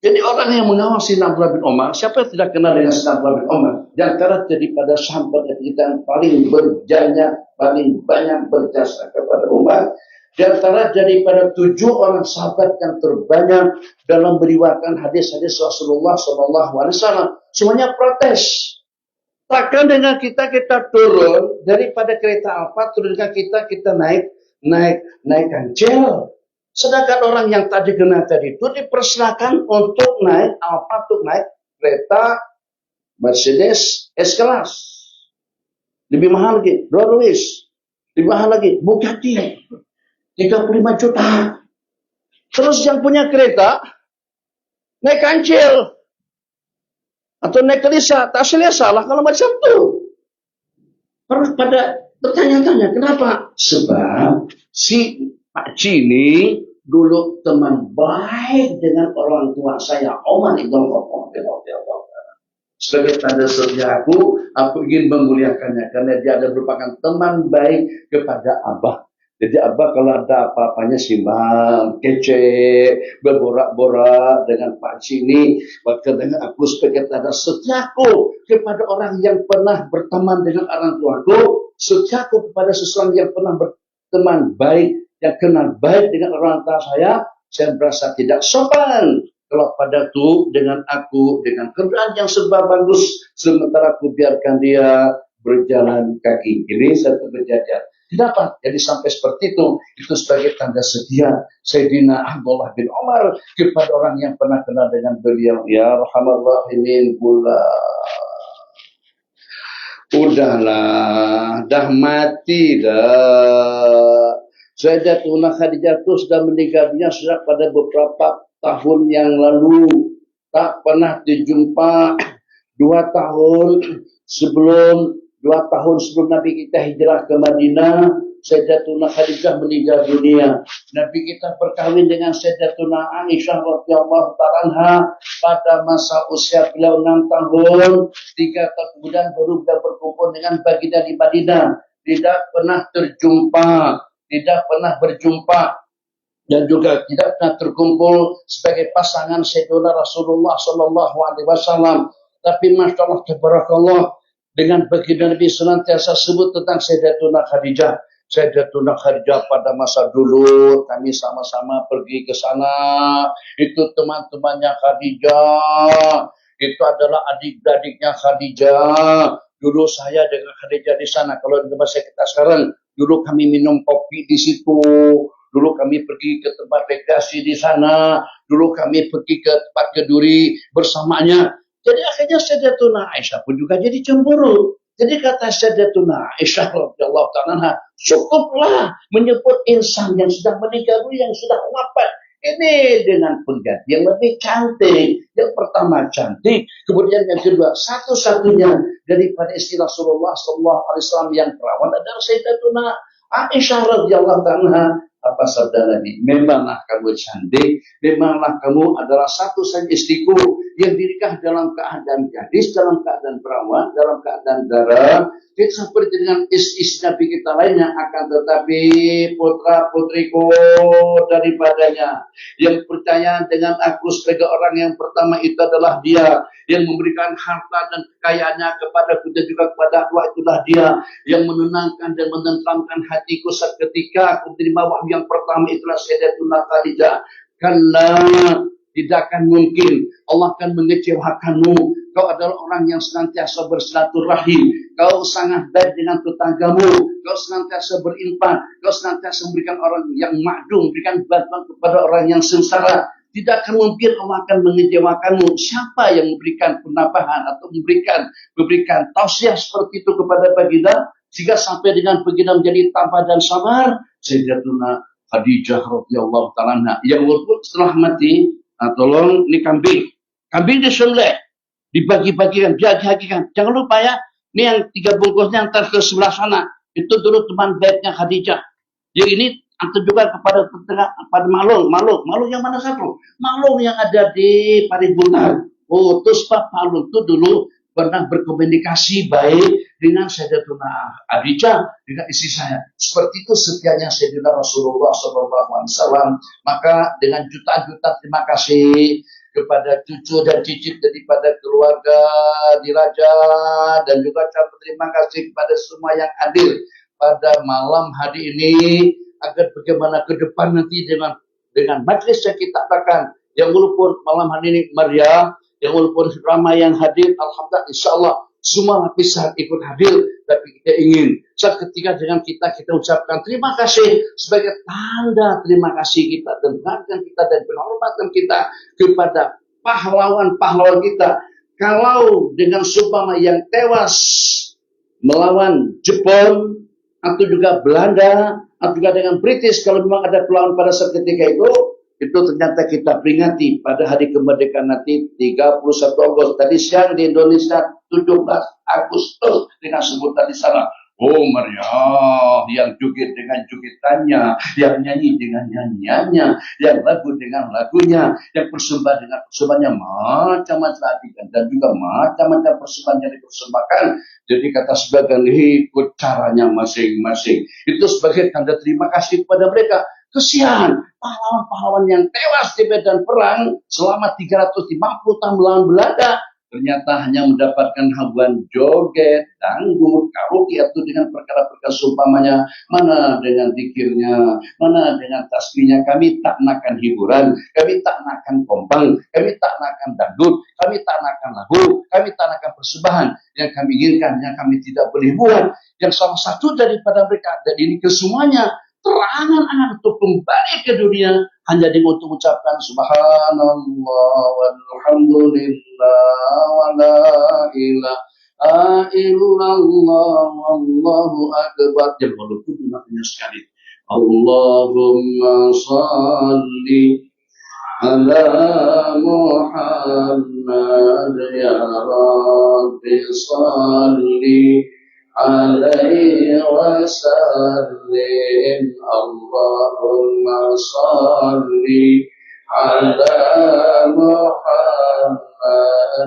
Jadi orang yang mengawasi Abdullah bin Umar, siapa yang tidak kenal dengan Abdullah bin Umar? Di antara daripada sahabat kita yang paling berjaya, paling banyak berjasa kepada umat. Di antara daripada 7 orang sahabat yang terbanyak dalam meriwayatkan hadis-hadis Rasulullah SAW. Semuanya protes. Takkan dengan kita turun daripada kereta apa, turunkan kita naik kancil. Sedangkan orang yang tadi kena tadi itu dipersilakan untuk naik kereta Mercedes S-Class. Lebih mahal lagi, Rolls Royce. Lebih mahal lagi, Bugatti. 35 juta. Terus yang punya kereta naik kancil atau naik kelisa, tak salah kalau macam itu. Harus pada bertanya-tanya, kenapa? Sebab si Pak Cini dulu teman baik dengan orang tua saya, Umar ibn Khattab. Sebagai tanda setia aku ingin memuliakannya karena dia adalah merupakan teman baik kepada Abah. Jadi Abah kalau ada apa-apanya simbang, kece, berborak-borak dengan Pak Cini, maka dengan aku sebagai tanda setiaku kepada orang yang pernah berteman dengan orang tuaku, setiaku kepada seseorang yang pernah berteman baik, yang kenal baik dengan orang tua saya merasa tidak sopan kalau padaku dengan aku dengan kendaraan yang serba bagus, sementara aku biarkan dia berjalan kaki. Ini satu kejadian. Kenapa? Jadi sampai seperti itu sebagai tanda setia Sayyidina Abdullah bin Umar kepada orang yang pernah kenal dengan beliau. Ya Rahman Rahimin pula. Udahlah, dah mati dah. Sayyidatuna Khadijah itu sudah meninggalnya sudah pada beberapa tahun yang lalu. Tak pernah dijumpa 2 tahun sebelum Nabi kita hijrah ke Madinah, Sayyidatuna Khadijah meninggal dunia. Nabi kita berkahwin dengan Sayyidatuna Aisyah radhiyallahu ta'ala anha pada masa usia beliau 6 tahun. 3 tahun kemudian baru beliau berkumpul dengan baginda di Madinah. Tidak pernah berjumpa dan juga tidak pernah terkumpul sebagai pasangan Sayyidina Rasulullah sallallahu alaihi wasallam. Tapi Masya Allah, tabarakallah, dengan baginda Nabi senantiasa sebut tentang Sayyidatuna Khadijah. Sayyidatuna Khadijah pada masa dulu kami sama-sama pergi ke sana. Itu teman-temannya Khadijah. Itu adalah adik-adiknya Khadijah. Dulu saya dengan Khadijah di sana. Kalau di masa kita sekarang, dulu kami minum kopi di situ. Dulu kami pergi ke tempat rekreasi di sana. Dulu kami pergi ke tempat keduri bersamanya. Jadi akhirnya Sayyidatuna Aisyah pun juga jadi cemburu. Jadi kata Sayyidatuna Aisyah radhiyallahu ta'ala, cukuplah menyebut insan yang sudah meninggal, yang sudah wafat. Ini dengan pengganti yang lebih cantik. Yang pertama cantik, kemudian yang kedua satu-satunya daripada istilah Rasulullah sallallahu alaihi wasallam yang perawan adalah Sayyidatuna Aisyah radhiyallahu ta'ala. Apa sabda Nabi? Memanglah kamu cantik, memanglah kamu adalah satu saja istriku yang dinikah dalam keadaan gadis, dalam keadaan perawan, dalam keadaan darah. Kita seperti dengan istri Nabi kita lainnya, akan tetapi putra putriku daripadanya yang percaya dengan aku sebagai orang yang pertama itu adalah dia yang memberikan harta dan kekayaannya kepada dan juga kepada aku, itulah dia yang menenangkan dan menenteramkan hatiku seketika aku menerima wahyu yang pertama, itulah Sayyidatuna Khadijah. Karena tidak akan mungkin Allah akan mengecewakanmu. Kau adalah orang yang senantiasa bersilaturahim, kau sangat baik dengan tetanggamu, kau senantiasa berinfak, kau senantiasa memberikan orang yang makdum, memberikan bantuan kepada orang yang sengsara. Tidak akan mungkin Allah akan mengecewakanmu. Siapa yang memberikan penambahan atau memberikan tausiah seperti itu kepada baginda sehingga sampai dengan baginda menjadi tabah dan sabar? Sayyidatuna Khadijah radhiyallahu ta'ala yang walaupun setelah mati, tolong ini kambing disembelih, dibagi-bagikan, dihagikan. Jangan lupa ya, ini yang 3 bungkusnya antar ke sebelah sana. Itu dulu teman baiknya Khadijah. Yang ini antar juga kepada Malung yang mana satu? Malung yang ada di Paribuntan. Oh, terus Pak Malung itu dulu pernah berkomunikasi baik dengan Sayyidatuna Khadijah, dengan istri saya. Seperti itu setianya Sayyidina Rasulullah SAW. Maka dengan jutaan-jutaan terima kasih kepada cucu dan cicit daripada keluarga diraja, dan juga terima kasih kepada semua yang hadir pada malam hari ini, agar bagaimana ke depan nanti dengan majlis yang kita adakan, yang walaupun malam hari ini meriah, yang walaupun ramai yang hadir, alhamdulillah insyaallah semua lapisan ikut hadir, tapi kita ingin saat ketika dengan kita ucapkan terima kasih sebagai tanda terima kasih kita dan bangga kita dan penghormatan kita kepada pahlawan-pahlawan kita. Kalau dengan seumpama yang tewas melawan Jepang atau juga Belanda atau juga dengan British, kalau memang ada perlawanan pada saat ketika itu ternyata kita peringati pada hari kemerdekaan nanti 31 Agustus. Tadi siang di Indonesia 17 Agustus dengan sebutan di sana. Oh meriah, yang joget dengan jogetannya, yang nyanyi dengan nyanyiannya, yang lagu dengan lagunya, yang persembahan dengan persembahannya, macam-macam dan juga macam-macam persembahan yang dipersembahkan. Jadi kata sebagian ikut caranya masing-masing. Itu sebagai tanda terima kasih kepada mereka. Kesian pahlawan-pahlawan yang tewas di medan perang selama 350 tahun melawan Belanda, ternyata hanya mendapatkan habuan joget, dangdut, karaoke atau dengan perkara-perkara seumpamanya, mana dengan zikirnya, mana dengan tasbihnya. Kami tak nakan hiburan, kami tak nakan kompang, kami tak nakan dangdut, kami tak nakan lagu, kami tak nakan persembahan. Yang kami inginkan, yang kami tidak boleh buat, yang salah satu daripada mereka, dan ini kesemuanya terangan-angan untuk kembali ke dunia hanya dengan untuk mengucapkan subhanallah walhamdulillah wa la ilaha illallah wallahu akbar. Yang walaupun maknanya sekali Allahumma salli ala Muhammad ya Rabbi salli alaihi wasallim Allahumma salli ala Muhammad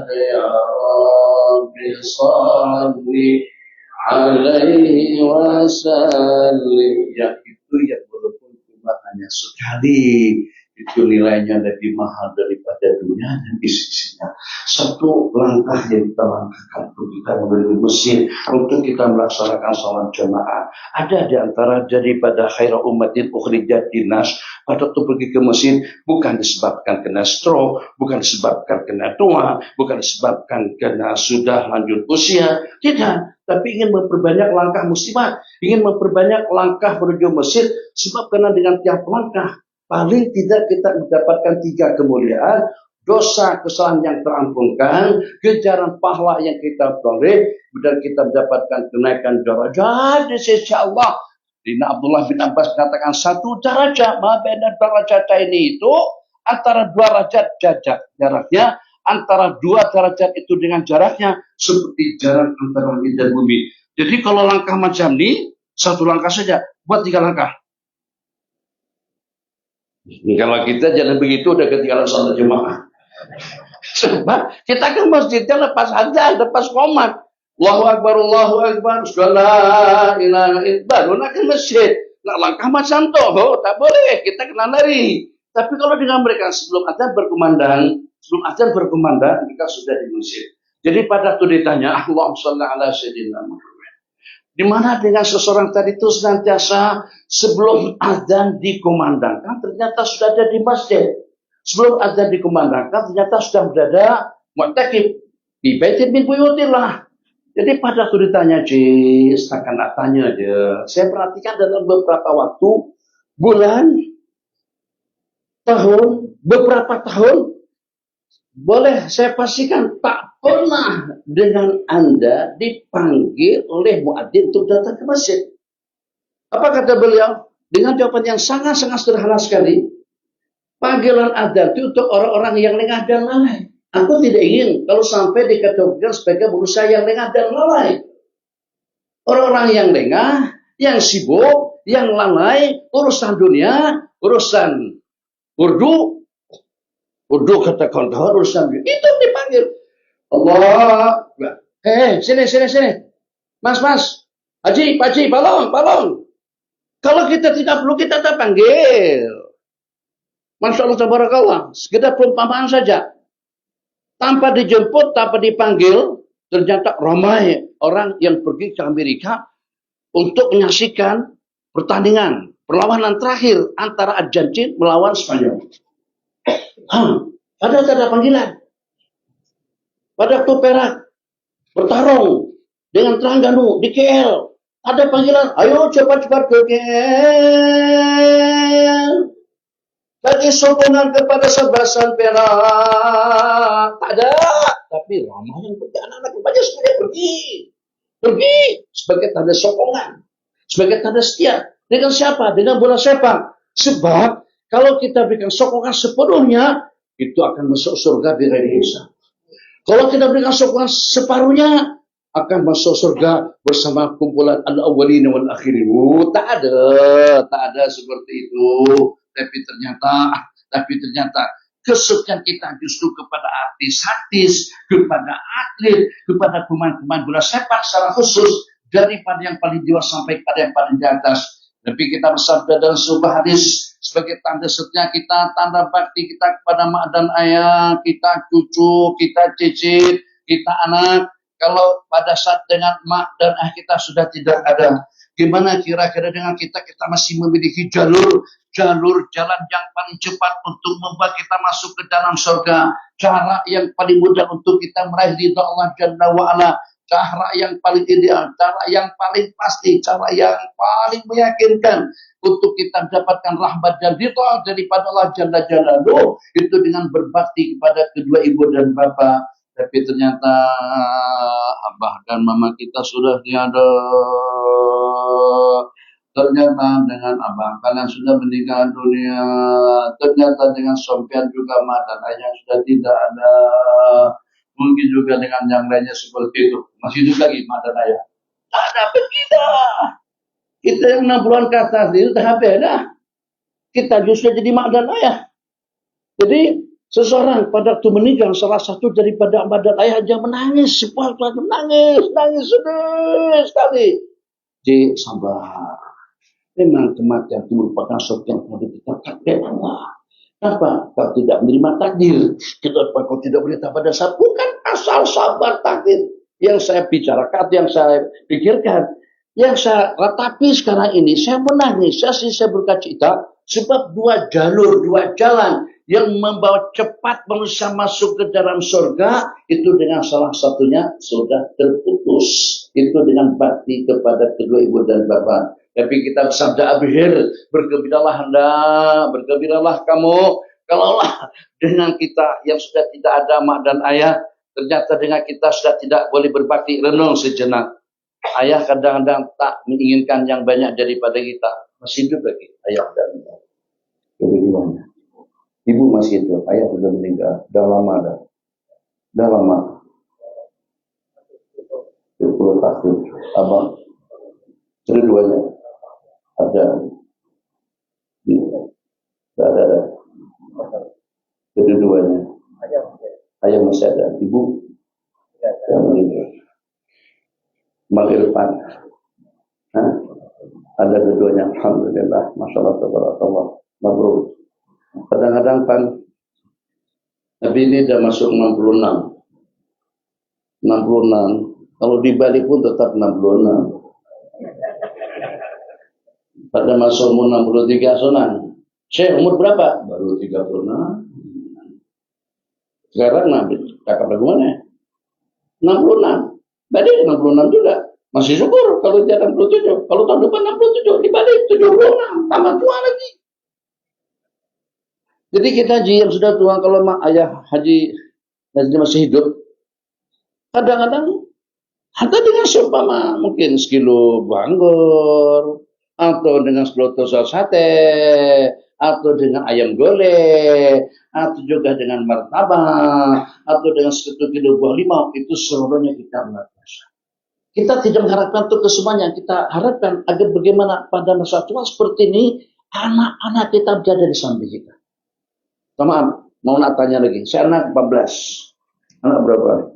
ya Rabbi salli alaihi wasallim. Ya itu yang walaupun cuma hanya sekali, itu nilainya lebih mahal daripada dunia dan isi-isinya. Satu langkah yang kita langkahkan untuk kita menuju Mesir, untuk kita melaksanakan salat jamaah. Ada di antara daripada khairul ummatin ukhrijat linnas, pada waktu pergi ke Mesir bukan disebabkan kena stroke, bukan disebabkan kena tua, bukan disebabkan kena sudah lanjut usia, tidak. Tapi ingin memperbanyak langkah muslimat, ingin memperbanyak langkah menuju Mesir, sebab karena dengan tiap langkah paling tidak kita mendapatkan 3 kemuliaan: dosa kesalahan yang terampunkan, kejaran pahala yang kita peroleh, dan kita mendapatkan kenaikan derajat di sisi Allah. Dina Abdullah bin Abbas mengatakan 1 derajat, mabena derajat ini itu antara 2 derajat jaraknya, antara 2 derajat itu dengan jaraknya seperti jarak antara langit dan bumi. Jadi kalau langkah macam ini, 1 langkah saja, buat 3 langkah. Kalau kita jangan begitu udah ketinggalan sholat jemaah. Sebab kita ke masjidnya lepas aja, lepas komat. Allahu Akbar, la ilaha illallah. Baru nak ke masjid. Nak langkah macam tu, tak boleh. Kita kena lari. Tapi kalau dengan mereka sebelum azan berkumandang, kita sudah di masjid. Jadi pada itu ditanya, Allahumma shalli ala sayyidina Muhammad. Di mana dengan seseorang tadi itu senantiasa sebelum azan dikumandangkan ternyata sudah ada di masjid. Sebelum azan dikumandangkan ternyata sudah berada mu'takif di baitin min buyutillah. Jadi pada waktu ditanya, akan tanya aja. Saya perhatikan dalam beberapa waktu, bulan, tahun, beberapa tahun, boleh saya pastikan tak pernah dengan Anda dipanggil oleh muadzin untuk datang ke masjid. Apa kata beliau? Dengan jawaban yang sangat-sangat sederhana sekali. Panggilan adzan itu untuk orang-orang yang lengah dan lalai. Aku tidak ingin kalau sampai dikategorikan sebagai manusia yang lengah dan lalai. Orang-orang yang lengah, yang sibuk, yang lalai, urusan dunia, urusan Urdu kata kawan-kawan urusan itu dipanggil. Allah. Sini. Mas. Haji, Pakcik, balong. Kalau kita tidak perlu, kita tak panggil. Masya Allah, tabarakallah. Sekedar perumpamaan saja. Tanpa dijemput, tanpa dipanggil, ternyata ramai orang yang pergi ke Amerika untuk menyaksikan pertandingan, perlawanan terakhir antara Argentina melawan Spanyol. Padahal tak ada panggilan. Pada waktu Perak bertarung dengan Terengganu di KL, ada panggilan, ayo cepat-cepat ke KL. Bagi sokongan kepada sebasan Perak. Tak ada. Tapi ramai yang pergi, anak-anak banyak sekali pergi sebagai tanda sokongan, sebagai tanda setia. Dengan siapa? Dengan bola sepak. Sebab kalau kita berikan sokongan sepenuhnya, itu akan masuk surga bighairi hisab. Kalau kita berikan sokongan separuhnya, akan masuk surga bersama kumpulan al-awwalin wal akhirin. Tak ada seperti itu. Tapi ternyata kesukaan kita justru kepada artis-artis, kepada atlet, kepada pemain-pemain bola sepak secara khusus, daripada yang paling di bawah sampai pada yang paling di atas. Tapi kita bersabda dalam sebuah hadis sebagai tanda setia kita, tanda bakti kita kepada mak dan ayah, kita cucu, kita cicit, kita anak. Kalau pada saat dengan mak dan ayah kita sudah tidak ada, gimana kira-kira dengan kita masih memiliki jalur jalan yang paling cepat untuk membuat kita masuk ke dalam surga, cara yang paling mudah untuk kita meraih ridha Allah Jalla wa'ala, cara yang paling ideal, cara yang paling pasti, cara yang paling meyakinkan untuk kita mendapatkan rahmat dan ridha daripada Allah Jalla Jalaluhu, itu dengan berbakti kepada kedua ibu dan bapa. Tapi ternyata abah dan mama kita sudah tiada. Ternyata dengan abang kalian sudah meninggal dunia. Ternyata dengan sompian juga mak dan ayah sudah tidak ada. Mungkin juga dengan yang lainnya seperti itu. Masih juga lagi mak dan ayah. Tak ada kita. Kita yang 60-an ke atas itu dah beda. Kita justru jadi mak dan ayah. Jadi seseorang pada waktu meninggal, salah satu daripada mak dan ayah aja menangis. Menangis sedih sekali. Jadi sabar. Memang kematian itu merupakan sesuatu yang telah ditetapkan oleh Allah. Kenapa kau tidak menerima takdir? Kenapa kau tidak berita pada saat? Bukan asal sabar takdir. Yang saya bicarakan, yang saya pikirkan, yang saya ratapi sekarang ini, saya menangis, saya berkacita, sebab dua jalan yang membawa cepat manusia masuk ke dalam surga, itu dengan salah satunya sudah terputus. Itu dengan bakti kepada kedua ibu dan bapa. Tapi kita bersabda abshir, bergembiralah Anda, bergembiralah kamu. Kalaulah dengan kita yang sudah tidak ada mak dan ayah, ternyata dengan kita sudah tidak boleh berbakti, renung sejenak. Ayah kadang-kadang tak menginginkan yang banyak daripada kita. Masih hidup lagi ayah dan ibu. Kebetulannya. Ibu masih hidup, ayah sudah meninggal. Dah lama dah. Dah lama. 20 tahun. Abang. Kedua-duanya ada. Tidak ada. Ada keduanya, alhamdulillah, masyaallah, tabarakallah, mabrur. Kadang-kadang kan Nabi ini sudah masuk 66. 66. Kalau di Bali pun tetap 66. Pada masuk umur 63 sunan. Syekh umur berapa? Baru 36. Sekarang Nabi kakak bagaimana? 66. Tadi 66 juga. Masih syukur kalau dia 67. Kalau tahun depan 67, dibalik 76. Tambah tua lagi. Jadi kita haji yang sudah tua, kalau ayah haji masih hidup, kadang-kadang ada dengan seumpama mungkin sekilo bangor, atau dengan selotor sate, atau dengan ayam goreng, atau juga dengan martabak, atau dengan 1 kilo buah limau, itu seluruhnya kita luar biasa. Kita tidak mengharapkan itu kesemuanya, kita harapkan agar bagaimana pada masa tua seperti ini, anak-anak kita berada di samping kita. Maaf, mau nak tanya lagi, saya anak 14, anak berapa?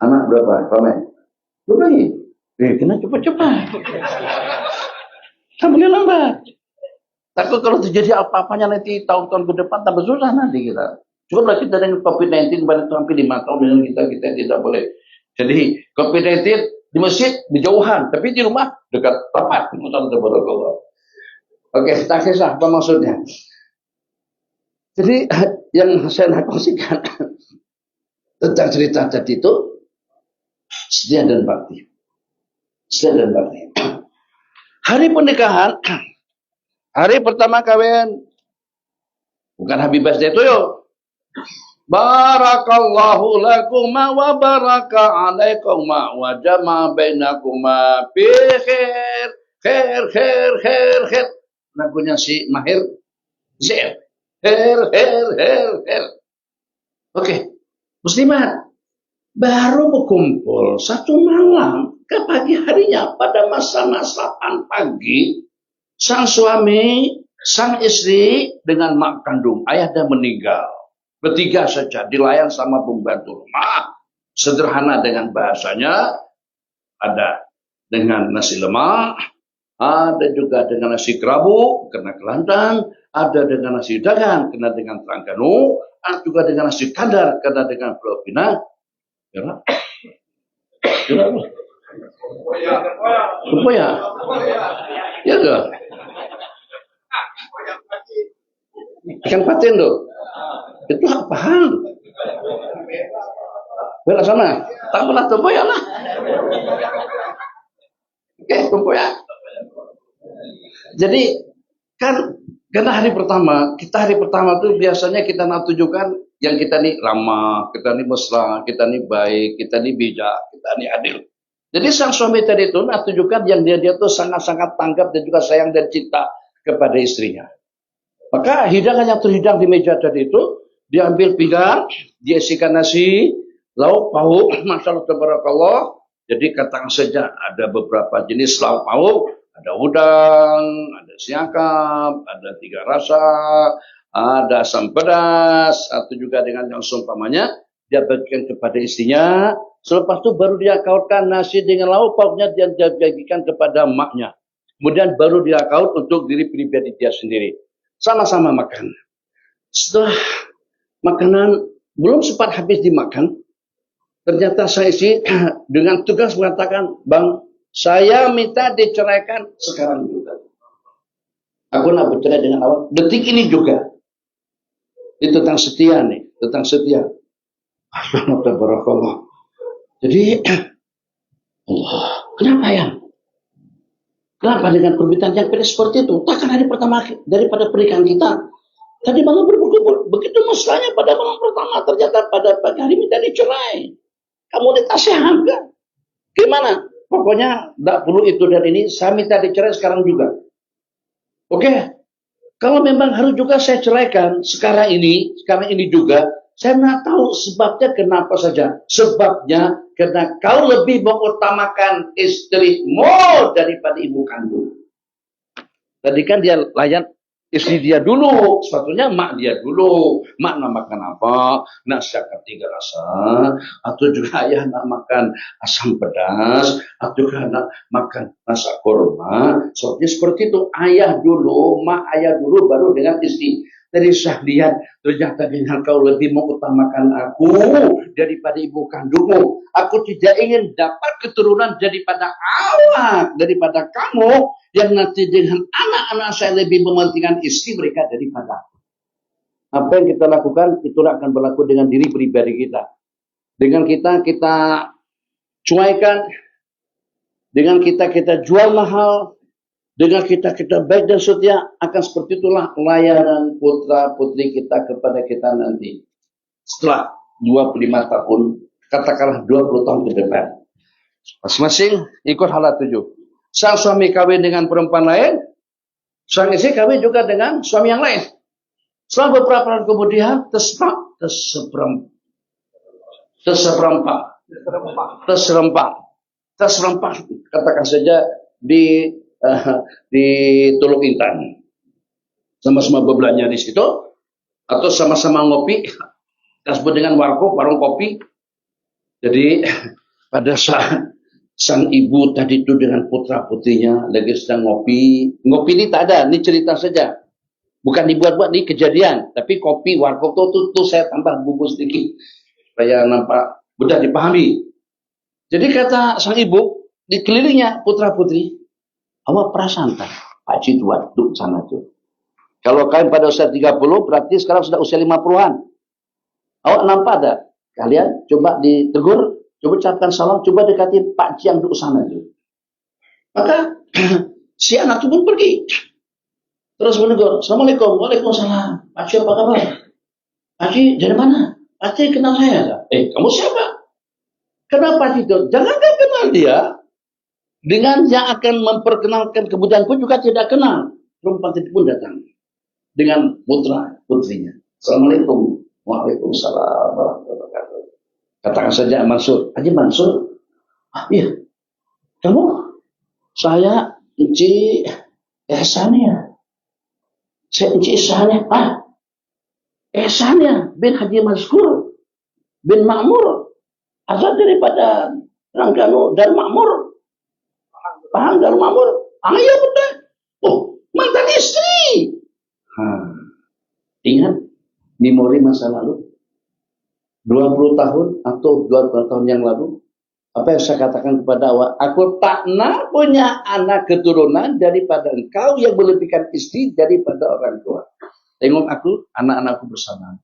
Anak berapa? Pamer? Lu lagi? Kena cepat-cepat. Tak boleh lambat. Takut kalau terjadi apa-apanya nanti tahun-tahun ke depan tambah susah nanti kita. Cukup kita dengan COVID-19 balik hampir 5 tahun dengan kita tidak boleh. Jadi COVID-19 di masjid dijauhan, tapi di rumah dekat tempat. Oke, tak kisah apa maksudnya. Jadi yang saya nak kongsikan tentang cerita tadi itu setia dan bakti. Setia dan bakti. Hari pernikahan, hari pertama kawin, bukan happy birthday itu yo. Barakallahu lakuma wa baraka alaikuma wa jama bainakuma bi khair. Lagunya si Mahir Zain. Her. Oke, muslimat baru berkumpul satu malam ke pagi harinya pada masa-masa pagi, sang suami, sang istri dengan mak kandung ayah dan meninggal. Bertiga saja dilayan sama pembantu rumah. Sederhana dengan bahasanya, ada dengan nasi lemak, ada juga dengan nasi kerabu kena kelantan, ada dengan nasi dagang kena dengan terangganu, ada juga dengan nasi kandar kena dengan pulau pinang. Kira apa? Supaya ya ke? Ikan patin tuh. Itu apa hal? Bela sama. Tak pernah tempoyak lah. Oke, tempoyak. Jadi kan karena hari pertama tuh biasanya kita nak tunjukkan yang kita nih ramah, kita nih mesra, kita nih baik, kita nih bijak, kita nih adil. Jadi sang suami tadi itu nak tunjukkan yang dia tuh sangat-sangat tanggap dan juga sayang dan cinta kepada istrinya. Maka hidangan yang terhidang di meja tadi itu diambil pinggan, diisikan nasi, lauk pauk, masyaallah tabarakallah. Jadi katakan saja ada beberapa jenis lauk pauk. Ada udang, ada siakap, ada 3 rasa, ada asam pedas, atau juga dengan yang seumpamanya, dia bagikan kepada istrinya, selepas itu baru dia kautkan nasi dengan lauk pauknya, dia bagikan kepada maknya. Kemudian baru dia kaut untuk diri pribadi dia sendiri. Sama-sama makan. Setelah makanan belum sempat habis dimakan, ternyata saya isi dengan tugas mengatakan, Bang, saya minta diceraikan sekarang juga. Aku nak bercerai dengan awak detik ini juga. Itu tentang setia nih, tentang setia. Alhamdulillah. Jadi Allah, kenapa ya? Kenapa dengan permintaan yang pilih seperti itu? Takkan hari pertama daripada pernikahan kita. Tadi malam berkumpul, begitu mesranya pada malam pertama, ternyata pada pagi hari minta dicerai. Kamu dikasih harga. Gimana? Pokoknya tidak perlu itu dan ini, saya minta dicerai sekarang juga. Oke, kalau memang harus juga saya ceraikan sekarang ini juga, saya nak tahu sebabnya kenapa saja. Sebabnya karena kau lebih mengutamakan istrimu daripada ibu kandung. Tadi kan dia layan istri dia dulu, sepatutnya mak dia dulu. Mak nak makan apa? Nak siapkan 3 rasa, atau juga ayah nak makan asam pedas, atau juga nak makan masak kurma. Soalnya seperti itu, ayah dulu, mak ayah dulu, baru dengan istri. Dari saya lihat, ternyata dengan kau lebih mengutamakan aku daripada ibu kandungmu. Aku tidak ingin dapat keturunan daripada awak, daripada kamu, yang nanti dengan anak-anak saya lebih mementingkan istri mereka daripada aku. Apa yang kita lakukan, itu akan berlaku dengan diri pribadi kita. Dengan kita cuaikan, dengan kita jual mahal, dengan kita baik dan setia, akan seperti itulah layanan putra putri kita kepada kita nanti. Setelah 25 tahun, katakanlah 20 tahun ke depan. Masing-masing ikut halat 7. Sang suami kawin dengan perempuan lain, sang istri kawin juga dengan suami yang lain. Setelah beberapa tahun kemudian, terserempak, katakan saja di Teluk Intan, sama-sama berbelanja di situ, atau sama-sama ngopi, kita sebut dengan warung kopi. Jadi pada saat sang ibu tadi itu dengan putra putrinya lagi sedang ngopi ini tak ada, ini cerita saja, bukan dibuat-buat, ini kejadian. Tapi kopi warkop itu saya tambah bumbu sedikit supaya nampak mudah dipahami. Jadi kata sang ibu, dikelilingnya putra putri, awak perasaan tak? Pak Cik tua duduk sana tu. Kalau kalian pada usia 30, berarti sekarang sudah usia 50-an. Awak nampak tak? Kalian coba ditegur, coba ucapkan salam, coba dekati Pak Cik yang duduk sana tu. Maka si anak itu pun pergi. Terus menegur, Assalamualaikum, Waalaikumsalam. Pak Cik apa kabar? Pak Cik dari mana? Pak Cik kenal saya tak? Kamu siapa? Kenapa Cik itu? Jangankan kenal dia, dengan yang akan memperkenalkan kemudian pun juga tidak kenal. Perempuan itu pun datang dengan putra putrinya. Assalamualaikum, Waalaikumsalam warahmatullahi wabarakatuh. Katakan saja Mansur. Haji Mansur. Iya. Kamu? Saya Encik Ihsania. Saya Encik Ihsania. Ihsania bin Haji Mazkur bin Ma'mur. Asal daripada Rangganu dan Ma'mur. Paham dan Ma'mur? Iya betul. Mantan istri. Ingat memori masa lalu 20 tahun atau 20 tahun yang lalu, apa yang saya katakan kepada awak, aku tak nak punya anak keturunan daripada engkau yang melebihkan istri daripada orang tua. Tengok aku, anak-anakku bersama.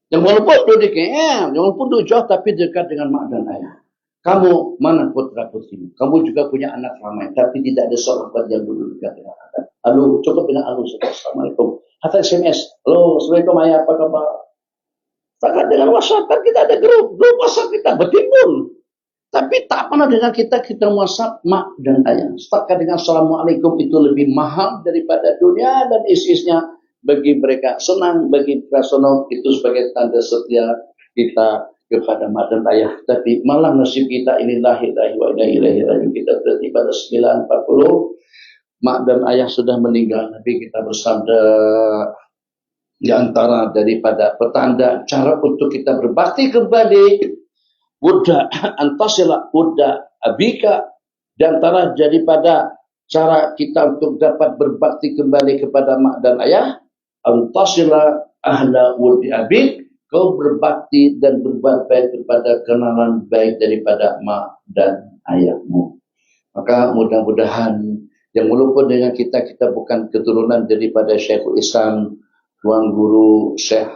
Yang walaupun duduk di KL, walaupun duduk jauh tapi dekat dengan mak dan ayah. Kamu mana putra putrimu? Kamu juga punya anak ramai, tapi tidak ada seorang pun yang duduk dekat dengan anda. Halo, cukup dengan halo saja. Assalamualaikum. Atau SMS. Halo, Assalamualaikum ayah, apa kabar? Takkan dengan WhatsApp kan kita ada grup WhatsApp kita bertimbun. Tapi tak pernah dengan kita WhatsApp mak dan ayah. Setakat dengan Assalamualaikum itu lebih mahal daripada dunia dan isinya. Bagi mereka senang, bagi mereka senang, itu sebagai tanda setia kita kepada mak dan ayah. Tapi malah nasib kita ini lahir wa inna ilaihi raji'un. Kita berarti pada 9.40 mak dan ayah sudah meninggal. Nabi kita bersabda, di antara daripada petanda cara untuk kita berbakti kembali, Buddha antasila Buddha abika, di antara daripada cara kita untuk dapat berbakti kembali kepada mak dan ayah, antasila ahla wudi abik, kau berbakti dan berbuat baik kepada kenalan baik daripada mak dan ayahmu. Maka mudah-mudahan yang walaupun dengan kita bukan keturunan daripada Syekhul Islam Tuan Guru Syekh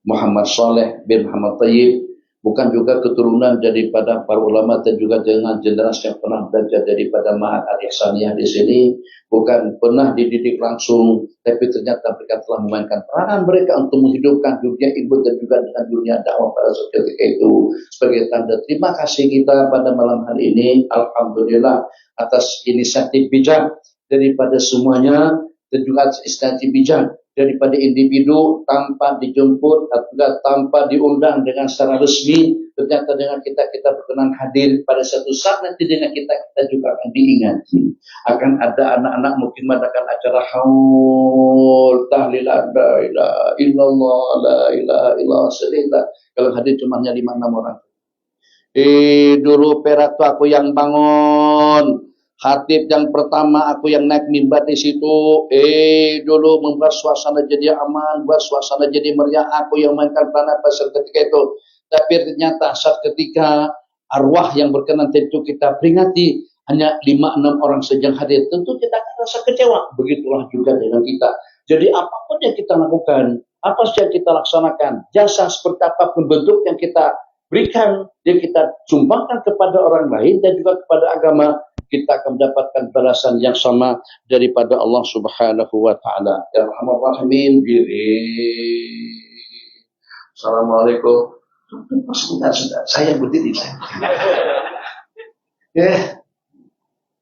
Muhammad Saleh bin Muhammad Tayyib, bukan juga keturunan daripada para ulama dan juga dengan generasi yang pernah belajar daripada Ma'had Al-Ihsaniyah di sini, bukan pernah dididik langsung, tapi ternyata mereka telah memainkan peranan mereka untuk menghidupkan dunia ilmu dan juga dengan dunia dakwah pada ketika itu. Sebagai tanda terima kasih kita pada malam hari ini, alhamdulillah atas inisiatif bijak daripada semuanya dan juga atas inisiatif bijak daripada individu tanpa dijemput atau tanpa diundang dengan secara resmi, ternyata dengan kita berkenan hadir pada satu saat nanti dengan kita juga akan diingati. Akan ada anak-anak mungkin mengadakan acara haul tahlil la ilaha illallah la ilaha illallah sedih. Kalau hadir cuma hanya 5-6 orang. Dulu perak tuh aku yang bangun. Khatib yang pertama aku yang naik mimbar di situ. Dulu membuat suasana jadi aman, buat suasana jadi meriah. Aku yang mainkan peranan pada ketika itu. Tapi ternyata saat ketika arwah yang berkenan tentu kita peringati hanya 5-6 orang saja yang hadir. Tentu kita akan rasa kecewa. Begitulah juga dengan kita. Jadi apapun yang kita lakukan, apa saja yang kita laksanakan, jasa seperti apapun bentuk yang kita berikan, yang kita sumbangkan kepada orang lain dan juga kepada agama, kita akan mendapatkan balasan yang sama daripada Allah Subhanahu wa taala. Ya Rahmanur Rahimin. Assalamualaikum. Sebentar, saya berdiri.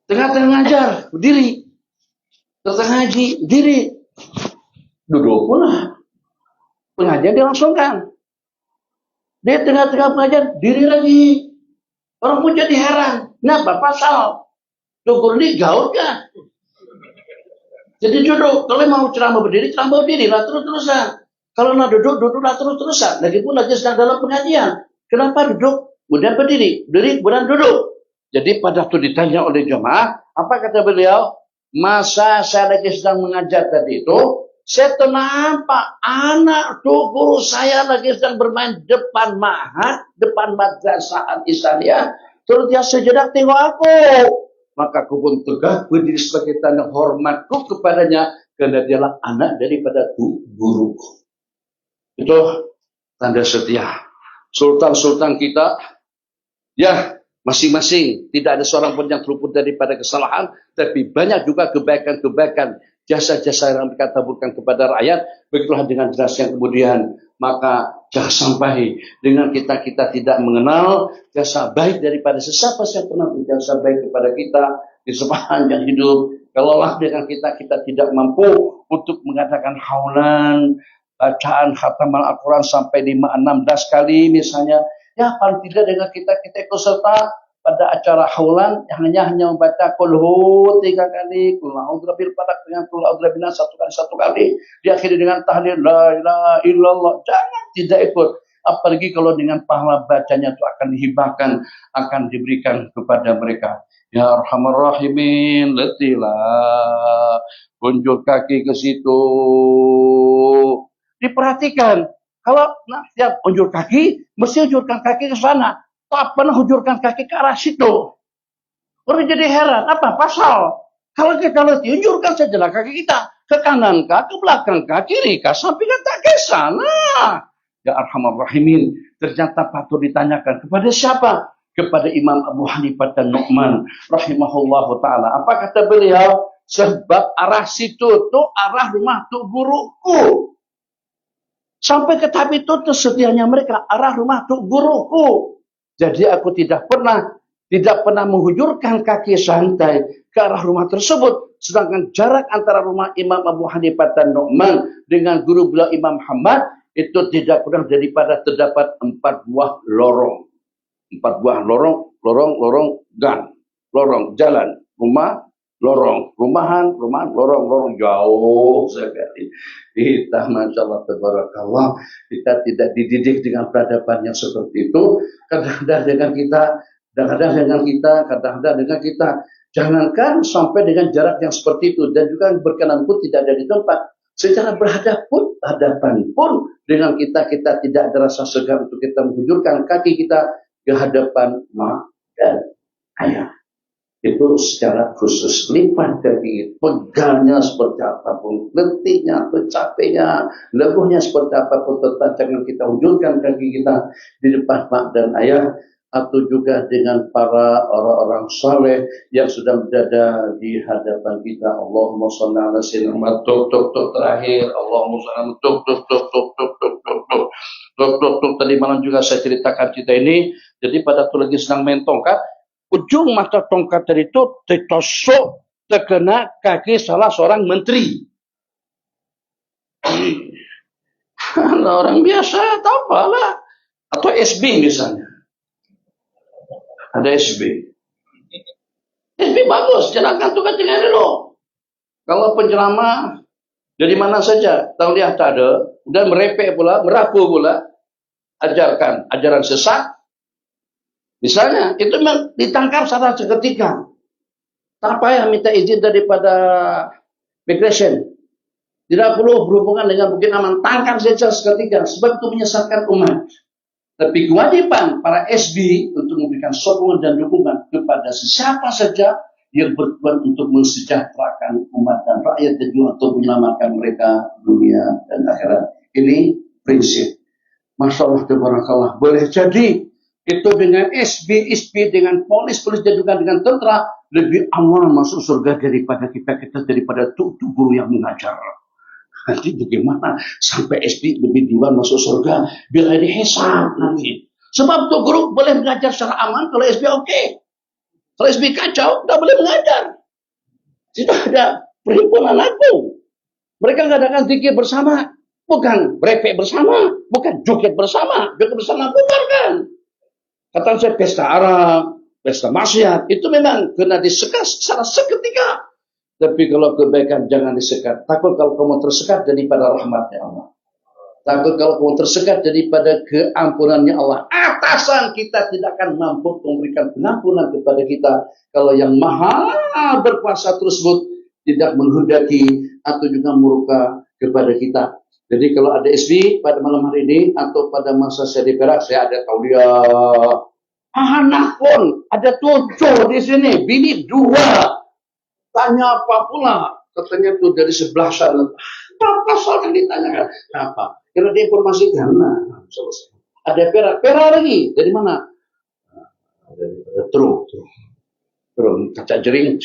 Tengah-tengah ngajar, berdiri. Tengah ngaji, berdiri. Duduk pula. Pengajian dilangsungkan. Dia tengah-tengah pengajian, diri lagi. Orang pun jadi heran. Kenapa? Pasal. Dukur ini gaul kan? Jadi duduk. Kalau mau ceramah berdiri lah terus-terusan. Kalau mau duduklah terus-terusan. Lagipun lagi sedang dalam pengajian. Kenapa duduk? Kemudian berdiri. Berdiri, kemudian duduk. Jadi pada itu ditanya oleh jemaah, apa kata beliau? Masa saya lagi sedang mengajar tadi itu, saya nampak anak tuh guru saya lagi sedang bermain depan madrasah Islamiyah. Terus dia sejenak tengok aku. Maka aku pun tegak berdiri sebagai tanda hormatku kepadanya karena dialah anak daripada guruku. Itu tanda setia. Sultan-sultan kita, ya masing-masing tidak ada seorang pun yang terluput daripada kesalahan, tapi banyak juga kebaikan-kebaikan, jasa-jasa yang mereka taburkan kepada rakyat. Begitulah dengan jelas yang kemudian, maka jangan sampai dengan kita tidak mengenal jasa baik daripada sesiapa yang pernah berjasa baik kepada kita di sepanjang hidup. Kalaulah dengan kita tidak mampu untuk mengadakan haulan, bacaan khataman Al-Quran sampai 5-16 kali misalnya, ya paling tidak dengan kita ikut serta pada acara haulan yang hanya membaca kulhu 3 kali, kul a'udzu birabbil falaq dengan kul a'udzu birabbin nas 1 kali, diakhiri dengan tahlil la ilaha illallah. Jangan tidak ikut, apalagi kalau dengan pahala bacanya itu akan dihibahkan, akan diberikan kepada mereka. Ya Arhamar Rahimin, letilah unjuk kaki ke situ. Diperhatikan, kalau setiap unjuk kaki, mesti unjurkan kaki ke sana. Tak pernah hujurkan kaki ke arah situ. Orang jadi heran, apa pasal? Kalau kita lihat, unjurkan sajalah kaki kita. Ke kanan kah, ke belakang kah, kiri kah, samping kah, ke sana. Ya Arhamar Rahimin, ternyata patut ditanyakan kepada siapa? Kepada Imam Abu Hanifah dan Nu'man rahimahullahu ta'ala. Apa kata beliau? Sebab arah situ tu arah rumah tu guruku. Sampai ke tahap itu tersedianya mereka arah rumah tu guruku. Jadi aku tidak pernah menghujurkan kaki santai ke arah rumah tersebut. Sedangkan jarak antara rumah Imam Abu Hanifah dan Nu'man dengan guru beliau Imam Ahmad itu tidak kurang daripada terdapat 4 buah lorong. 4 buah lorong gang, lorong jalan, rumah, lorong, rumahan, lorong jauh sekali. Kita Masya Allah Tabarakallah, kita tidak dididik dengan peradaban yang seperti itu. Kadang-kadang dengan kita, jangankan sampai dengan jarak yang seperti itu, dan juga berkenan pun tidak ada di tempat. Secara berhadapan pun dengan kita tidak ada rasa segan untuk kita menghujurkan kaki kita ke hadapan mak dan ayah. Itu secara khusus. Lipat kaki, pegalnya seperti apapun, letihnya, capeknya, lebuhnya seperti apapun, tetap jangan kita hujurkan kaki kita di depan mak dan ayah, atau juga dengan para orang-orang saleh yang sudah berada di hadapan kita. Allahumma shalli ala sayyidina Muhammad. Tok terakhir. Allahumma shalli tok. Tadi malam juga saya ceritakan cerita ini. Jadi pada waktu lagi sedang main tongkat, ujung mata tongkat dari itu tertusuk terkena kaki salah seorang menteri. Orang biasa, tak apalah. Atau SB misalnya. Ada SB. SB bagus, jalankan tugas dengan dulu. Kalau penceramah dari mana saja, tahu dia tak ada, dan merepek pula, merapu pula, ajarkan ajaran sesat. Misalnya, itu memang ditangkap secara seketika. Tak payah minta izin daripada migration. Tidak perlu berhubungan dengan Bukit Aman, tangkap saja seketika, sebab itu menyesatkan umat. Tapi kewajiban para SB untuk memberikan sokongan dan dukungan kepada siapa saja yang bertujuan untuk mensejahterakan umat dan rakyat dan juga untuk menyelamatkan mereka dunia dan akhirat. Ini prinsip. Masya Allah, tabarakallah. Boleh jadi itu dengan SB dengan polis dan juga dengan tentara lebih awal masuk surga daripada kita daripada guru yang mengajar. Nanti bagaimana sampai SB lebih duluan masuk surga bila dihisab nanti. Sebab tuh guru boleh mengajar secara aman kalau SB oke. Kalau SB kacau, tidak boleh mengajar. Tidak ada perhimpunan agung. Mereka mengadakan zikir bersama, bukan berepek bersama, bukan joget bersama bubarkan. Kata saya pesta Arab, pesta maksiat, itu memang kena disekat secara seketika. Tapi kalau kebaikan jangan disekat. Takut kalau kamu tersekat daripada rahmatnya Allah. Takut kalau kamu tersekat daripada keampunannya Allah. Atasan kita tidak akan mampu memberikan pengampunan kepada kita. Kalau yang maha berkuasa tersebut tidak menghendaki atau juga murka kepada kita. Jadi kalau ada SB pada malam hari ini atau pada masa saya di Perak, saya ada tauliah. Anak pun ada 7 di sini, bini 2. Tanya apa pula? Katanya tuh dari sebelah sana. Apa soal yang ditanyakan? Apa? Kira dia informasikan. Nah, selesai. Ada Perak lagi. Dari mana? Dari Truk. Kaca jering.